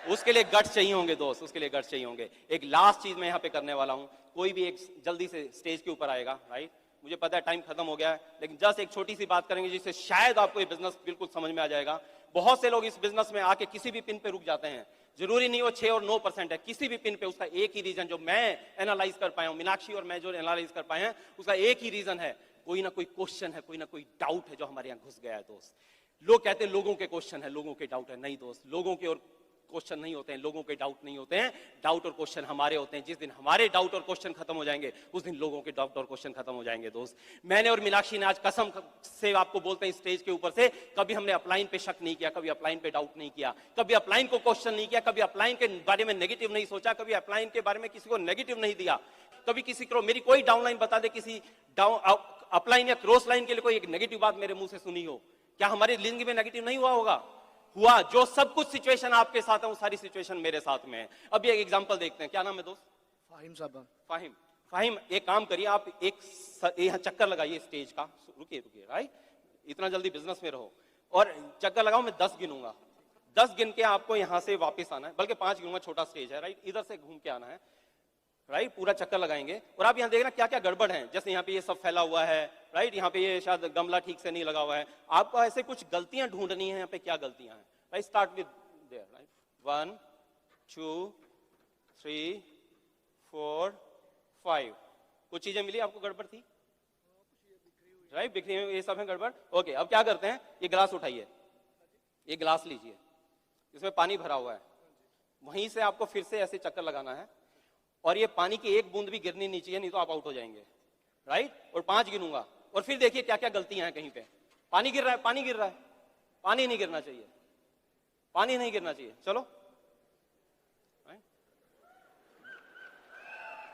उसके लिए गट्स चाहिए होंगे दोस्त, उसके लिए गट्स चाहिए होंगे। एक लास्ट चीज मैं यहाँ पे करने वाला हूँ। कोई भी एक जल्दी से स्टेज के ऊपर आएगा, राइट। मुझे पता है टाइम खत्म हो गया है, लेकिन जस्ट एक छोटी सी बात करेंगे जिससे शायद आपको ये बिजनेस बिल्कुल समझ में आ जाएगा। बहुत से लोग इस बिजनेस में आके किसी भी पिन पे रुक जाते हैं। जरूरी नहीं वो 6 और 9% है, किसी भी पिन पे उसका एक ही रीजन जो मैं एनालाइज कर पाया हूं, मीनाक्षी और मैं जो एनालाइज कर पाए हैं, उसका एक ही रीजन है। कोई ना कोई क्वेश्चन है, कोई ना कोई डाउट है जो हमारे यहाँ घुस गया है दोस्त। लोग कहते हैं लोगों के क्वेश्चन है, लोगों के डाउट है। नहीं दोस्त, लोगों के और क्वेश्चन नहीं होते हैं, लोगों के डाउट नहीं होते हैं। डाउट और क्वेश्चन हमारे होते हैं। जिस दिन हमारे डाउट और क्वेश्चन खत्म हो जाएंगे, उस दिन लोगों के डाउट और क्वेश्चन खत्म हो जाएंगे दोस्त। मैंने और मीनाक्षी ने आज कसम से आपको बोलते हैं स्टेज के ऊपर से, कभी हमने अपलाइन पे शक नहीं किया, कभी अपलाइन पे डाउट नहीं किया, कभी अपलाइन को क्वेश्चन नहीं किया, कभी अपलाइन के बारे में नेगेटिव नहीं सोचा, कभी अपलाइन के बारे में किसी को नेगेटिव नहीं दिया, कभी किसी को मेरी कोई डाउनलाइन बता दे, किसी अपलाइन या क्रॉस लाइन के लिए कोई एक नेगेटिव बात मेरे मुंह से सुनी हो। क्या हमारी जिंदगी में नेगेटिव नहीं हुआ होगा? हुआ। जो सब कुछ सिचुएशन आपके साथ है वो सारी सिचुएशन मेरे साथ में है। अब एक एग्जांपल देखते हैं। क्या नाम है दोस्त? फाहिम साहब। फाहिम। फाहिम एक काम करिए, आप एक यहाँ चक्कर लगाइए स्टेज का। रुकिए रुकिए, राइट, इतना जल्दी बिजनेस में रहो और चक्कर लगाओ। मैं 10 गिनूंगा, 10 गिन के आपको यहाँ से वापस आना है, बल्कि 5 गिनूंगा, छोटा स्टेज है, राइट। इधर से घूम के आना है, राइट, पूरा चक्कर लगाएंगे। और आप यहाँ देखना क्या क्या गड़बड़ है। जैसे यहाँ पे ये सब फैला हुआ है, राइट, यहाँ पे ये शायद गमला ठीक से नहीं लगा हुआ है। आपको ऐसे कुछ गलतियां ढूंढनी है। यहाँ पे क्या गलतियां हैं, right. Start with their, right. 1 2 3 4 5। कुछ चीजें मिली आपको गड़बड़ थी, राइट, बिखरी हुई, ये सब है गड़बड़। ओके, अब क्या करते हैं, ये गिलास उठाइए, ये गिलास लीजिए, इसमें पानी भरा हुआ है। वहीं से आपको फिर से ऐसे चक्कर लगाना है और ये पानी की एक बूंद भी गिरनी नहीं चाहिए, नहीं तो आप आउट हो जाएंगे, राइट। और 5 गिनूंगा और फिर देखिए क्या क्या गलतियां हैं। कहीं पे पानी गिर रहा है, पानी गिर रहा है, पानी नहीं गिरना चाहिए, पानी नहीं गिरना चाहिए। चलो,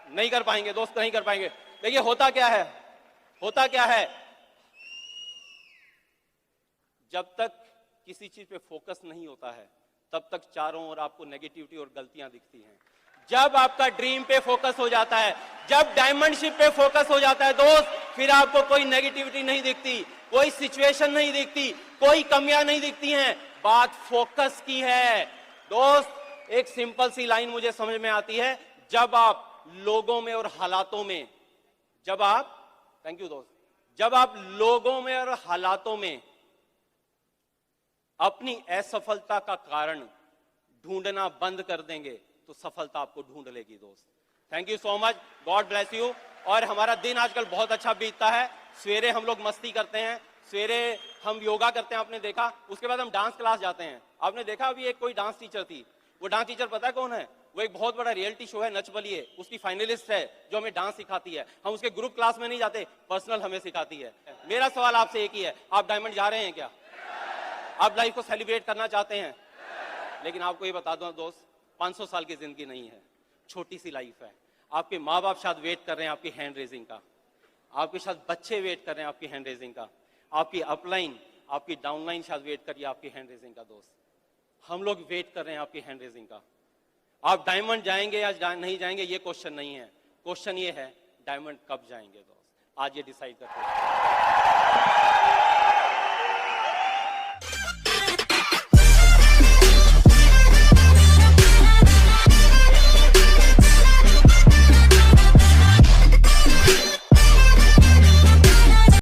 नहीं कर पाएंगे दोस्त, नहीं कर पाएंगे। देखिए होता क्या है, होता क्या है, जब तक किसी चीज पे फोकस नहीं होता है तब तक चारों ओर आपको नेगेटिविटी और गलतियां दिखती हैं। जब आपका ड्रीम पे फोकस हो जाता है, जब डायमंडशिप पे फोकस हो जाता है दोस्त, फिर आपको कोई नेगेटिविटी नहीं दिखती, कोई सिचुएशन नहीं दिखती, कोई कमियां नहीं दिखती हैं। बात फोकस की है दोस्त। एक सिंपल सी लाइन मुझे समझ में आती है, जब आप लोगों में और हालातों में, जब आप, थैंक यू दोस्त, जब आप लोगों में और हालातों में अपनी असफलता का कारण ढूंढना बंद कर देंगे तो सफलता आपको ढूंढ लेगी दोस्त। Thank you so much, God bless you. और हमारा दिन आजकल बहुत अच्छा बीतता है। सवेरे हम लोग मस्ती करते हैं, सवेरे हम योगा करते हैं, आपने देखा, उसके बाद हम डांस क्लास जाते हैं। आपने देखा अभी एक कोई डांस टीचर थी, वो डांस टीचर पता है कौन है? वो एक बहुत बड़ा रियलिटी शो है नच बलिए, उसकी फाइनलिस्ट है जो हमें डांस सिखाती है। हम उसके ग्रुप क्लास में नहीं जाते, पर्सनल हमें सिखाती है। मेरा सवाल आपसे एक ही है, आप डायमंड जा रहे हैं क्या? आप लाइफ को सेलिब्रेट करना चाहते हैं? लेकिन आपको ये बता दो दोस्त, 500 साल की जिंदगी नहीं है, छोटी सी लाइफ है। आपके माँ बाप शायद वेट कर रहे हैं आपकी हैंड रेजिंग का, आपके शायद बच्चे वेट कर रहे हैं आपकी हैंड रेजिंग का, आपकी अपलाइन, आपकी डाउनलाइन शायद वेट कर रही है आपकी हैंड रेजिंग का। दोस्त, हम लोग वेट कर रहे हैं आपकी हैंड रेजिंग का। आप डायमंड जाएंगे या नहीं जाएंगे ये क्वेश्चन नहीं है, क्वेश्चन ये है डायमंड कब जाएंगे। दोस्त, आज ये डिसाइड करते हैं।